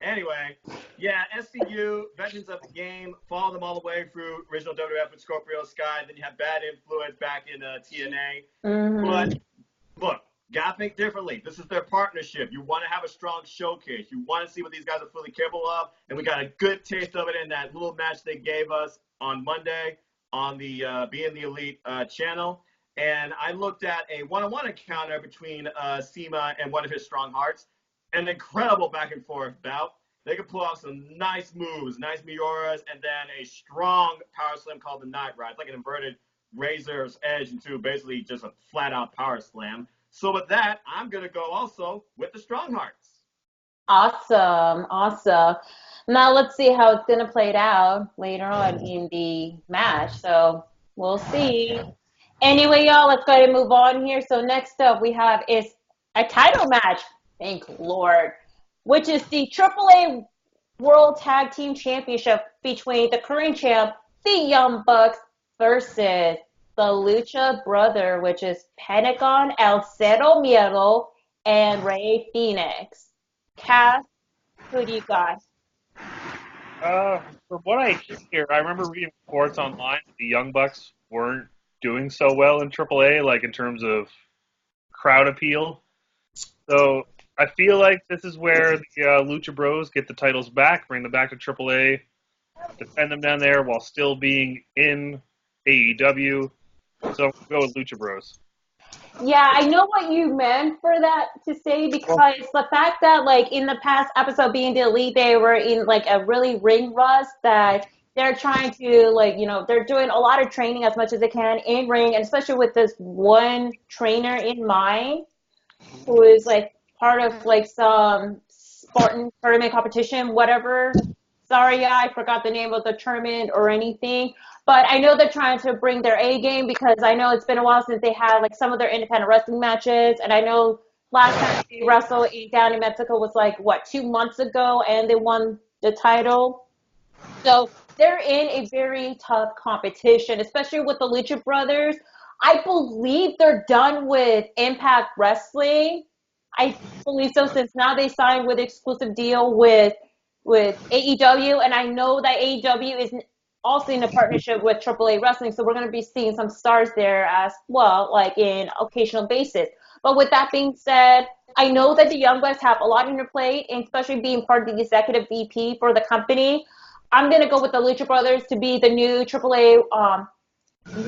Anyway, yeah, SCU, veterans of the game, follow them all the way through original WWF with Scorpio Sky, then you have Bad Influence back in TNA. Mm-hmm. But, look, gotta think differently. This is their partnership. You want to have a strong showcase. You want to see what these guys are fully capable of, and we got a good taste of it in that little match they gave us on Monday on the Being the Elite channel. And I looked at a one-on-one encounter between Seema and one of his Strong Hearts. An incredible back and forth bout. They could pull off some nice moves, nice Mioras, and then a strong power slam called the Night Ride. It's like an inverted razor's edge into basically just a flat-out power slam. So with that, I'm going to go also with the Strong Hearts. Awesome. Now let's see how it's going to play out later on in the match. So we'll see. Anyway, y'all, let's go ahead and move on here. So next up we have is a title match. Thank Lord. Which is the AAA World Tag Team Championship between the current champ, the Young Bucks, versus the Lucha Brother, which is Pentagon, El Cero Miedo, and Rey Fenix. Cass, who do you got? From what I hear, I remember reading reports online that the Young Bucks weren't doing so well in AAA, like in terms of crowd appeal. So I feel like this is where the Lucha Bros get the titles back, bring them back to AAA, defend them down there while still being in AEW. So go with Lucha Bros. Yeah, I know what you meant for that to say, because the fact that in the past episode Being the Elite, they were in a really ring rust that they're trying to, like, they're doing a lot of training as much as they can in ring, and especially with this one trainer in mind who is like part of like some Spartan tournament competition, whatever. Sorry, I forgot the name of the tournament or anything. But I know they're trying to bring their A game, because I know it's been a while since they had like some of their independent wrestling matches. And I know last time they wrestled down in Mexico was like, what, 2 months ago, and they won the title. So they're in a very tough competition, especially with the Lucha Brothers. I believe they're done with Impact Wrestling. I believe so, since now they signed with exclusive deal with AEW, and I know that AEW is also in a partnership with AAA Wrestling, so we're going to be seeing some stars there as well, like in occasional basis. But with that being said, I know that the Young Bucks have a lot on their plate, and especially being part of the executive VP for the company. I'm going to go with the Lucha Brothers to be the new AAA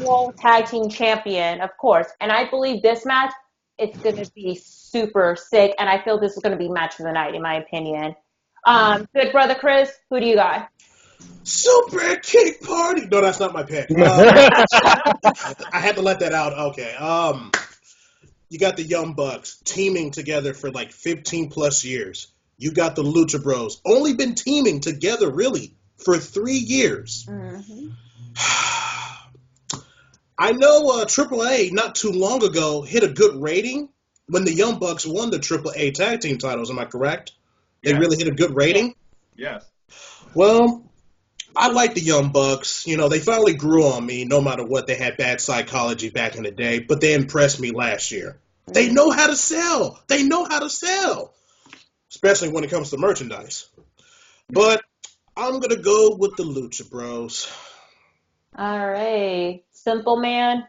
World Tag Team Champion, of course. And I believe this match, it's going to be super sick, and I feel this is going to be match of the night, in my opinion. Good brother Chris, who do you got? Super Cake Party. No, that's not my pick. I had to let that out. Okay. You got the Young Bucks teaming together for like 15 plus years. You got the Lucha Bros, only been teaming together really for 3 years. Mm-hmm. I know AAA not too long ago hit a good rating when the Young Bucks won the AAA tag team titles. Am I correct? They really hit a good rating? Yes. Well, I like the Young Bucks. You know, they finally grew on me, no matter what. They had bad psychology back in the day, but they impressed me last year. They know how to sell. They know how to sell, especially when it comes to merchandise. But I'm going to go with the Lucha Bros. All right. Simple Man.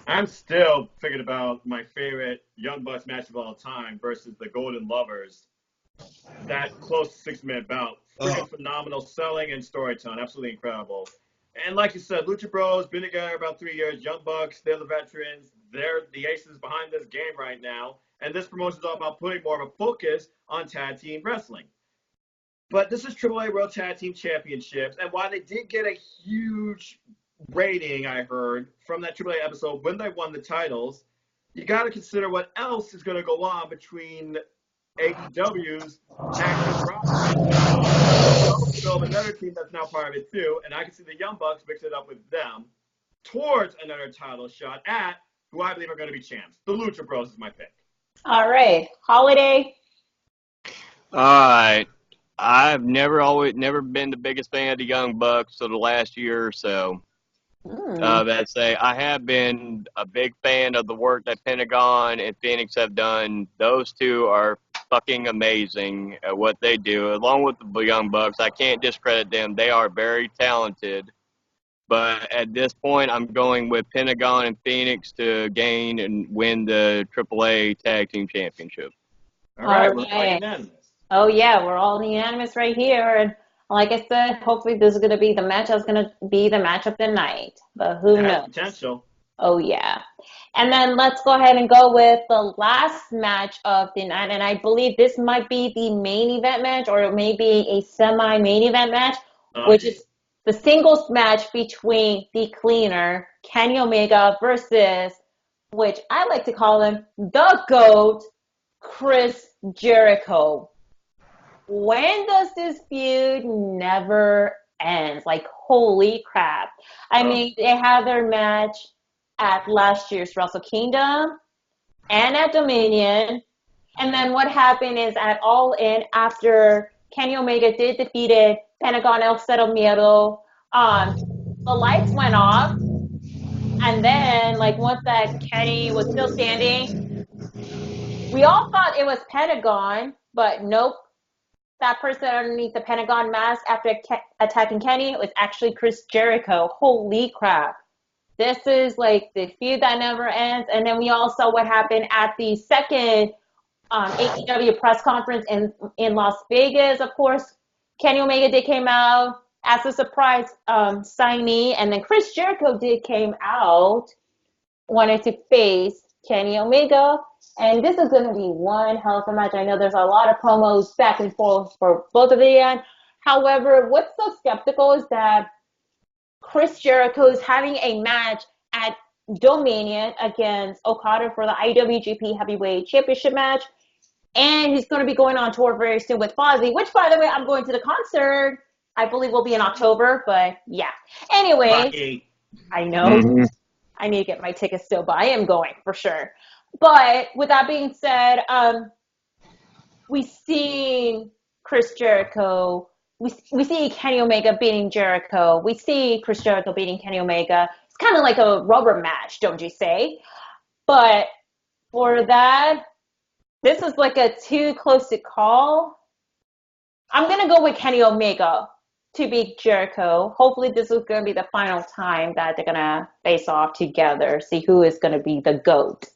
I'm still thinking about my favorite Young Bucks match of all time versus the Golden Lovers. That close to 6-minute bout. Freaking phenomenal selling and storytelling. Absolutely incredible. And like you said, Lucha Bros, been together about 3 years. Young Bucks, they're the veterans. They're the aces behind this game right now. And this promotion is all about putting more of a focus on tag team wrestling. But this is AAA World Tag Team Championships. And while they did get a huge rating, I heard, from that AAA episode when they won the titles, you got to consider what else is going to go on between AEW's tag team roster. So another team that's now part of it too, and I can see the Young Bucks mix it up with them towards another title shot at who I believe are going to be champs. The Lucha Bros is my pick. All right. Holiday. All right. I've never been the biggest fan of the Young Bucks for the last year or so. That say, I have been a big fan of the work that Pentagon and Phoenix have done. Those two are fucking amazing at what they do. Along with the Young Bucks, I can't discredit them. They are very talented. But at this point, I'm going with Pentagon and Phoenix to gain and win the AAA Tag Team Championship. All right. We're all unanimous. Oh, yeah, we're all unanimous right here. And like I said, hopefully this is going to be the match that's going to be the match of the night. But who knows? Potential. Oh, yeah. And then let's go ahead and go with the last match of the night. And I believe this might be the main event match, or maybe a semi-main event match, which is the singles match between the Cleaner, Kenny Omega, versus, which I like to call him, the GOAT, Chris Jericho. When does this feud never ends? Like, holy crap. I mean, they had their match at last year's Wrestle Kingdom and at Dominion. And then what happened is at All In, after Kenny Omega did defeated Pentagon El Cero Miedo, the lights went off. And then, like, once that Kenny was still standing, we all thought it was Pentagon, but nope. That person underneath the Pentagon mask after attacking Kenny was actually Chris Jericho. Holy crap. This is like the feud that never ends. And then we all saw what happened at the second AEW press conference in Las Vegas. Of course, Kenny Omega did came out as a surprise signee. And then Chris Jericho did came out, wanted to face Kenny Omega. And this is going to be one hell of a match. I know there's a lot of promos back and forth for both of them. However, what's so skeptical is that Chris Jericho is having a match at Dominion against Okada for the IWGP Heavyweight Championship match. And he's going to be going on tour very soon with Fozzy, which, by the way, I'm going to the concert. I believe will be in October, but yeah. Anyways, I know. Mhm. I need to get my tickets still, but I am going for sure. But with that being said, we see Chris Jericho. We see Kenny Omega beating Jericho. We see Chris Jericho beating Kenny Omega. It's kind of like a rubber match, don't you say? But for that, this is like a too close to call. I'm going to go with Kenny Omega to beat Jericho. Hopefully this is going to be the final time that they're going to face off together, see who is going to be the GOAT.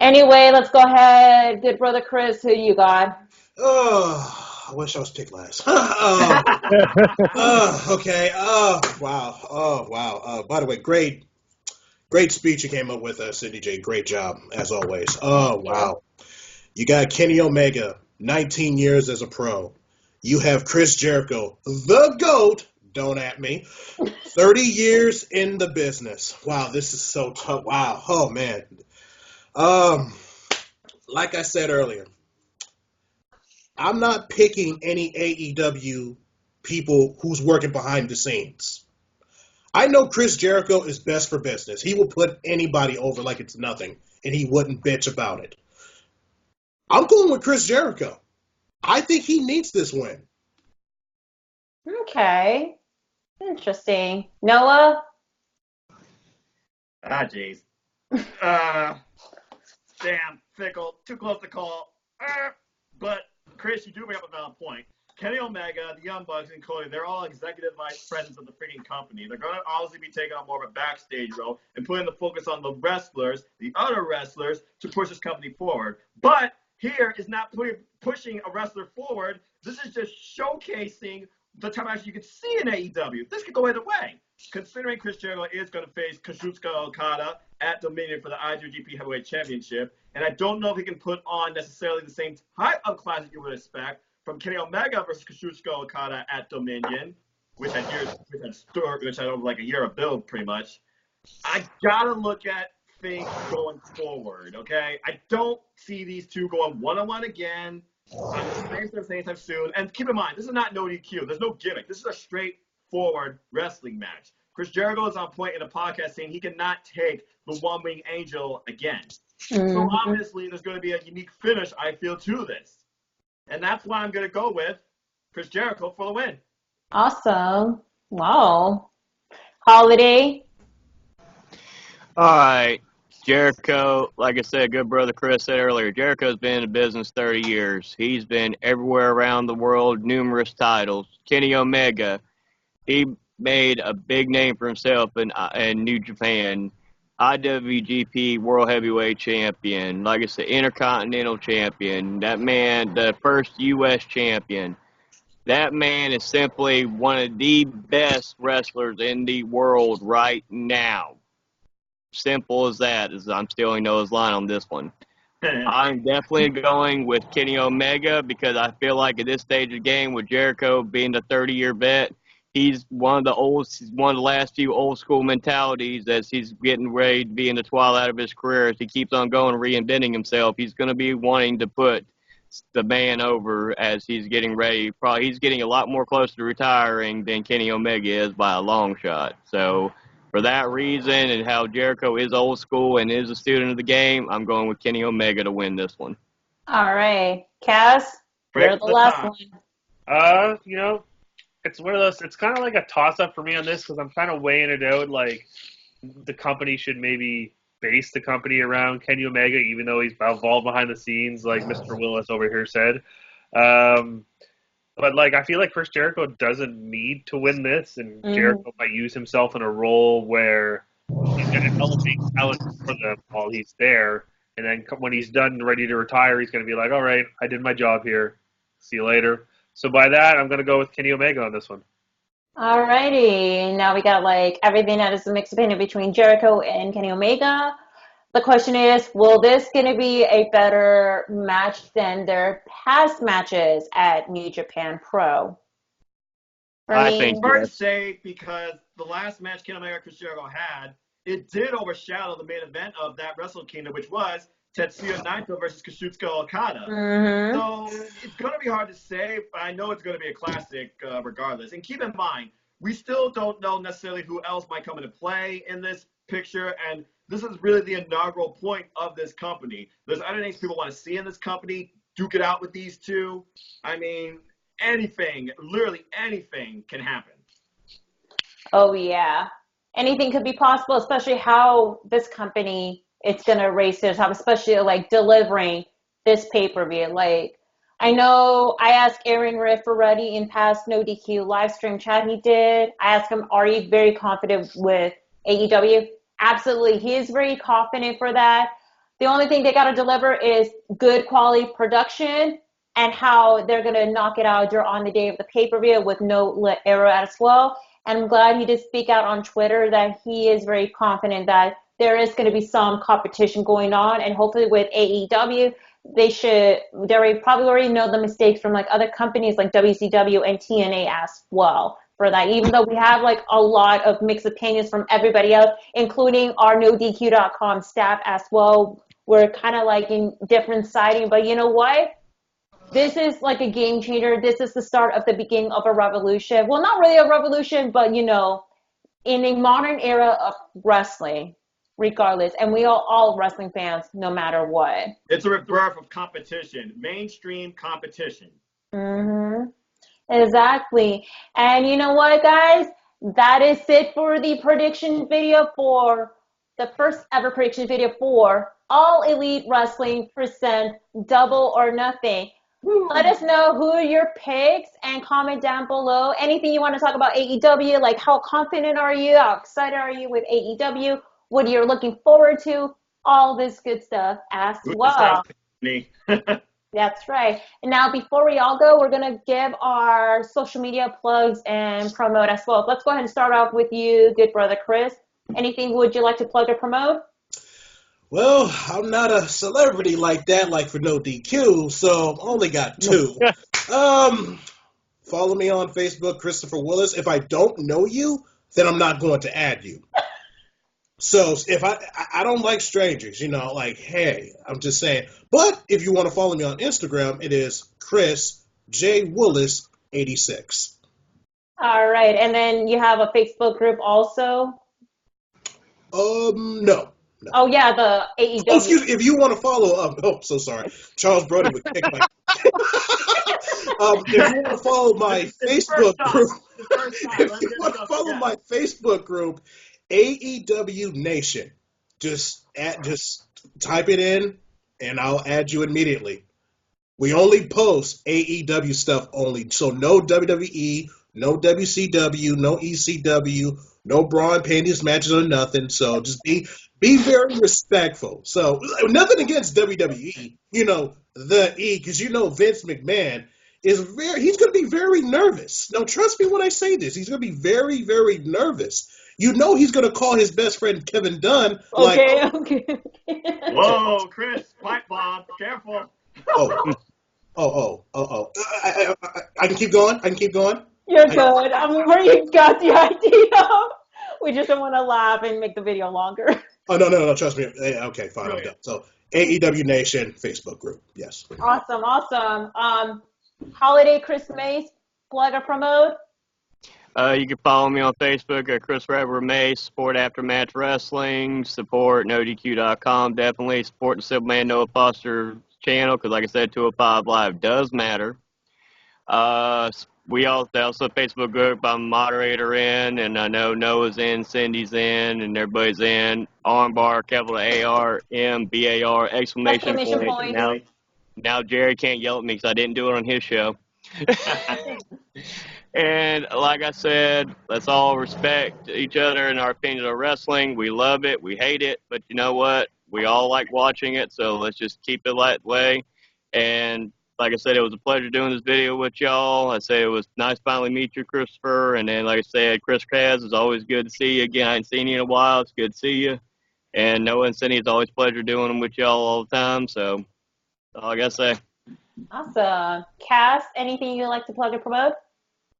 Anyway, let's go ahead. Good brother Chris, who you got? Oh, I wish I was picked last. Okay. Wow. Oh, wow. By the way, great speech you came up with, Cindy J. Great job, as always. Oh, wow. You got Kenny Omega, 19 years as a pro. You have Chris Jericho, the GOAT, don't at me, 30 years in the business. Wow, this is so tough. Wow. Oh, man. Like I said earlier, I'm not picking any AEW people who's working behind the scenes. I know Chris Jericho is best for business. He will put anybody over like it's nothing, and he wouldn't bitch about it. I'm going with Chris Jericho. I think he needs this win. Okay. Interesting. Noah? Jeez. Damn, fickle, too close to call. But Chris, you do bring up a valid point. Kenny Omega, the Young Bucks, and Cody, they're all executive vice presidents of the freaking company. They're going to obviously be taking on more of a backstage role and putting the focus on the wrestlers, the other wrestlers, to push this company forward. But here is not pushing a wrestler forward. This is just showcasing the type of action you can see in AEW. This could go either way. Considering Chris Jericho is going to face Kazuchika Okada at Dominion for the IWGP Heavyweight Championship, and I don't know if he can put on necessarily the same type of classic you would expect from Kenny Omega versus Kazuchika Okada at Dominion, which had over like a year of build pretty much. I gotta look at things going forward, okay? I don't see these two going one-on-one again on the same time soon. And keep in mind, this is not no DQ. There's no gimmick. This is a straightforward wrestling match. Chris Jericho is on point in a podcast saying he cannot take the one-wing angel again. So obviously there's going to be a unique finish, I feel, to this. And that's why I'm going to go with Chris Jericho for the win. Awesome. Wow. Holiday? All right. Jericho, like I said, good brother Chris said earlier, Jericho's been in business 30 years. He's been everywhere around the world, numerous titles. Kenny Omega, he made a big name for himself in New Japan. IWGP World Heavyweight Champion, like I said, Intercontinental Champion. That man, the first U.S. champion. That man is simply one of the best wrestlers in the world right now. Simple as that. I'm stealing Noah's line on this one. I'm definitely going with Kenny Omega because I feel like at this stage of the game, with Jericho being the 30-year vet, he's one of the last few old school mentalities as he's getting ready to be in the twilight of his career. As he keeps on going, reinventing himself, he's going to be wanting to put the man over as he's getting ready. Probably he's getting a lot more close to retiring than Kenny Omega is by a long shot. So for that reason and how Jericho is old school and is a student of the game, I'm going with Kenny Omega to win this one. All right. Cass, you're the last one. It's one of those. It's kind of like a toss-up for me on this because I'm kind of weighing it out. Like the company should maybe base the company around Kenny Omega, even though he's involved behind the scenes, like Mr. Willis over here said. But like I feel like Chris Jericho doesn't need to win this, and Jericho might use himself in a role where he's going to elevate talent for them while he's there, and then when he's done, ready to retire, he's going to be like, "All right, I did my job here. See you later." So by that, I'm going to go with Kenny Omega on this one. Alrighty. Now we got like everything that is a mixed opinion between Jericho and Kenny Omega. The question is, will this going to be a better match than their past matches at New Japan Pro? For I me, think Hard to yes. say because the last match Kenny Omega and Chris Jericho had, it did overshadow the main event of that Wrestle Kingdom, which was Tetsuya Naito versus Kazuchika Okada. mm-hmm. So it's going to be hard to say, but I know it's going to be a classic regardless. And keep in mind, we still don't know necessarily who else might come into play in this picture, and this is really the inaugural point of this company. There's other names people want to see in this company. Duke it out with these two. I mean, anything, literally anything can happen. Oh yeah, anything could be possible, especially how this company it's gonna raise their top, especially like delivering this pay-per-view. Like I know I asked Aaron Rifferetti in past No DQ live stream chat he did. I asked him, are you very confident with AEW? Absolutely, he is very confident for that. The only thing they gotta deliver is good quality production and how they're gonna knock it out on the day of the pay-per-view with no error as well. And I'm glad he did speak out on Twitter that he is very confident that there is going to be some competition going on, and hopefully with AEW, they probably already know the mistakes from like other companies like WCW and TNA as well for that. Even though we have like a lot of mixed opinions from everybody else, including our NoDQ.com staff as well, we're kind of like in different siding. But you know what? This is like a game changer. This is the start of the beginning of a revolution. Well, not really a revolution, but you know, in a modern era of wrestling, regardless, and we are all wrestling fans, no matter what. It's a rebirth of competition, mainstream competition. Mm-hmm. Exactly. And you know what, guys? That is it for the prediction video for the first ever prediction video for All Elite Wrestling present Double or Nothing. Let us know who are your picks and comment down below. Anything you want to talk about AEW, like how confident are you? How excited are you with AEW? What you're looking forward to? All this good stuff as Who's well. me? That's right. And now before we all go, we're going to give our social media plugs and promote as well. Let's go ahead and start off with you, good brother Chris. Anything would you like to plug or promote? Well, I'm not a celebrity like that, like for No DQ, so I've only got two. Follow me on Facebook, Christopher Willis. If I don't know you, then I'm not going to add you. So if I don't like strangers, you know, like, hey, I'm just saying. But if you want to follow me on Instagram, it is Chris J. Willis 86. All right. And then you have a Facebook group also? No. Oh, yeah, the AEW. Oh, excuse me. If you want to follow, so sorry. Charles Brody would kick my. If you want to follow my Facebook group, if you want to follow my Facebook group, AEW Nation, just type it in, and I'll add you immediately. We only post AEW stuff only, so no WWE, no WCW, no ECW, no bra and panties matches or nothing. So just be very respectful. So nothing against WWE, you know, the E, because you know Vince McMahon he's going to be very nervous. Now, trust me when I say this. He's going to be very, very nervous. You know he's going to call his best friend Kevin Dunn. Okay. Whoa, Chris, pipe bomb, careful. I can keep going? You're good. Where you got the idea. We just don't want to laugh and make the video longer. Oh, no, trust me. Okay, fine, I'm done. So, AEW Nation Facebook group, yes. Awesome. Holiday Christmas, plug or promote? You can follow me on Facebook at Chris Redwood Mace, support Aftermatch Wrestling, support NoDQ.com, definitely support the Superman Noah Foster channel, because like I said, 205 Live does matter. We also Facebook group I'm a moderator in, and I know Noah's in, Cindy's in, and everybody's in. Armbar, capital ARMBAR, exclamation point. Now Jerry can't yell at me because I didn't do it on his show. And like I said, let's all respect each other and our opinions of wrestling. We love it, we hate it, but you know what? We all like watching it, so let's just keep it that way. And like I said, it was a pleasure doing this video with y'all. I say it was nice finally meet you, Christopher. And then, like I said, Chris Kaz, it's always good to see you again. I ain't seen you in a while. It's good to see you. And Noah and Cindy, it's always a pleasure doing them with y'all all the time. So that's all I got to say. Awesome. Cass, anything you'd like to plug or promote?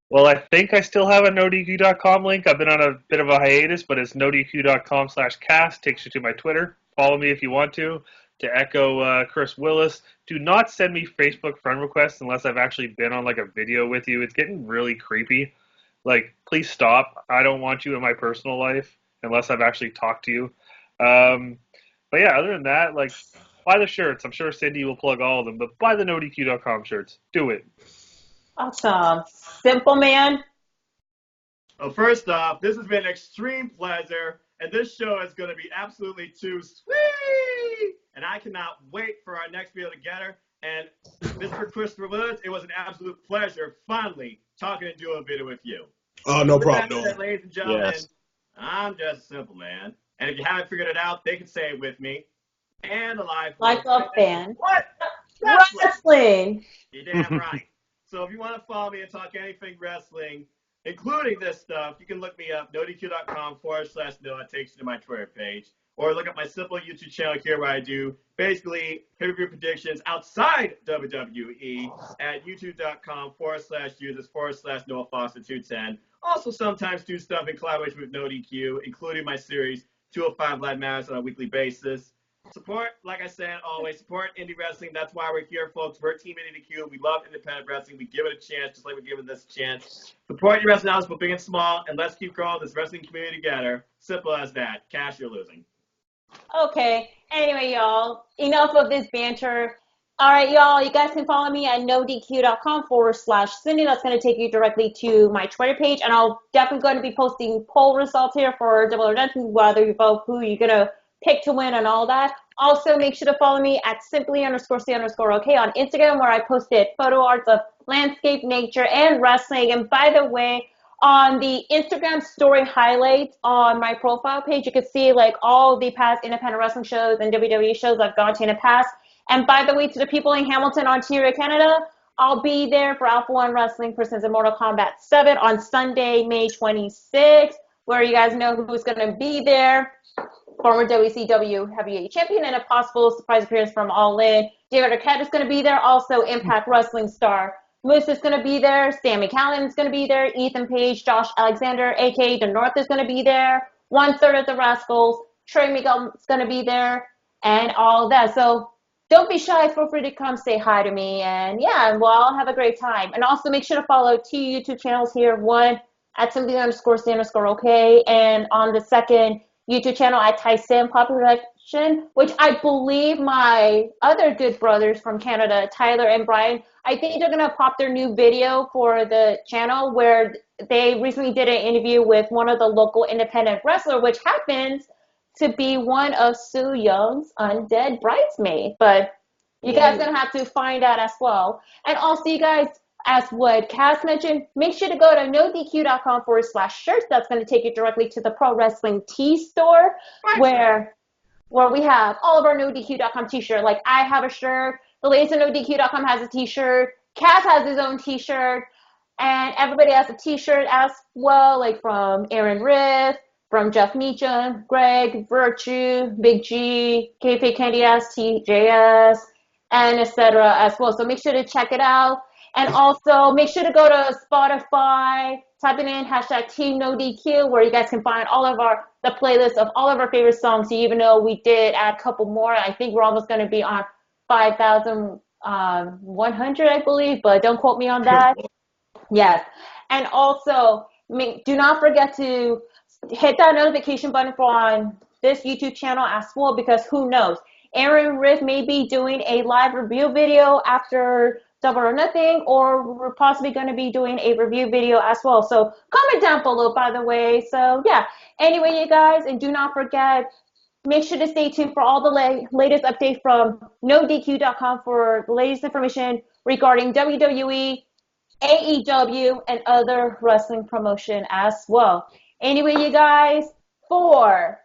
Well, I think I still have a NoDQ.com link. I've been on a bit of a hiatus, but it's NoDQ.com/cast. Takes you to my Twitter. Follow me if you want to. To echo Chris Willis, do not send me Facebook friend requests unless I've actually been on like a video with you. It's getting really creepy. Like, please stop. I don't want you in my personal life unless I've actually talked to you. But yeah, other than that, like, buy the shirts. I'm sure Cindy will plug all of them, but buy the NoDQ.com shirts. Do it. Awesome. Simple Man. Well, first off, this has been an extreme pleasure, and this show is going to be absolutely too sweet. And I cannot wait for our next video together. And Mr. Christopher Woods, it was an absolute pleasure finally talking and doing a video with you. Oh, no With problem. that No. said, ladies and gentlemen, Yes. I'm just a simple man. And if you haven't figured it out, they can say it with me. And a Lifelong fan. What? Wrestling. You're damn right. So if you want to follow me and talk anything wrestling, including this stuff, you can look me up, nodq.com/Noah. Takes you to my Twitter page. Or look up my simple YouTube channel here where I do basically pay-per-view predictions outside WWE at youtube.com/users/Noah Foster 210. Also sometimes do stuff in collaboration with NoDQ, including my series 205 Live Matters on a weekly basis. Support, like I said, always support indie wrestling. That's why we're here, folks. We're Team NDQ. We love independent wrestling. We give it a chance, just like we're giving this a chance. Support your wrestling houses, both big and small, and let's keep growing this wrestling community together. Simple as that. Cash, you're losing. Okay. Anyway, y'all, enough of this banter. All right, y'all, you guys can follow me at nodq.com/Cindy. That's going to take you directly to my Twitter page, and I'll definitely going to be posting poll results here for Double or Nothing, whether you vote who you're going to pick to win and all that. Also, make sure to follow me at simply_C_OK on Instagram, where I posted photo arts of landscape, nature, and wrestling. And by the way, on the Instagram story highlights on my profile page, you can see like all the past independent wrestling shows and WWE shows I've gone to in the past. And by the way, to the people in Hamilton, Ontario, Canada, I'll be there for Alpha One Wrestling Persons in Mortal Kombat 7 on Sunday, May 26th, where you guys know who's going to be there. Former WCW Heavyweight Champion and a possible surprise appearance from All In. David Arquette is going to be there. Also, Impact Wrestling star Moose is going to be there. Sami Callihan is going to be there. Ethan Page, Josh Alexander, a.k.a. The North, is going to be there. 1/3 of the Rascals. Trey Miguel is going to be there. And all that. So don't be shy. Feel free to come say hi to me. And yeah, we'll all have a great time. And also make sure to follow 2 YouTube channels here. One at simply_C_OK. And on the second YouTube channel at Tyson Pop Production, which I believe my other good brothers from Canada, Tyler and Brian, I think they're going to pop their new video for the channel where they recently did an interview with one of the local independent wrestlers, which happens to be one of Sue Young's undead bridesmaids. But you guys are going to have to find out as well. And also, you guys, as what Cass mentioned, make sure to go to nodq.com/shirts. That's going to take you directly to the Pro Wrestling Tee store where we have all of our nodq.com t-shirt. Like I have a shirt, the ladies at nodq.com has a t-shirt, Cass has his own t-shirt, and everybody has a t-shirt as well, like from Aaron Riff, from Jeff Meacham, Greg, Virtue, Big G, KP Candy S, TJS, and etc. as well. So make sure to check it out. And also, make sure to go to Spotify, type it in, #TeamNoDQ, where you guys can find all of the playlist of all of our favorite songs. Even though we did add a couple more, I think we're almost going to be on 5,100, I believe, but don't quote me on that. Yes. And also, do not forget to hit that notification button on this YouTube channel as well, because who knows? Aaron Riff may be doing a live review video after Double or Nothing, or we're possibly going to be doing a review video as well. So comment down below, by the way. So yeah, anyway, you guys, and do not forget, make sure to stay tuned for all the latest updates from NoDQ.com for the latest information regarding WWE, AEW, and other wrestling promotion as well. Anyway, you guys, for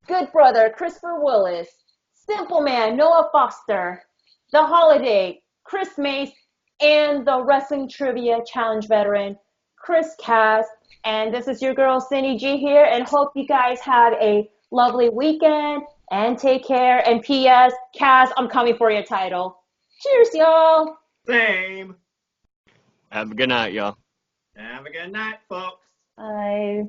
good brother Christopher Willis, Simple Man Noah Foster, The Holiday Chris Mace, and the Wrestling Trivia Challenge veteran Chris Cass. And this is your girl Cindy G here, and hope you guys had a lovely weekend and take care. And P.S. Cass, I'm coming for your title. Cheers, y'all. Same. Have a good night, y'all. Have a good night, folks. Bye.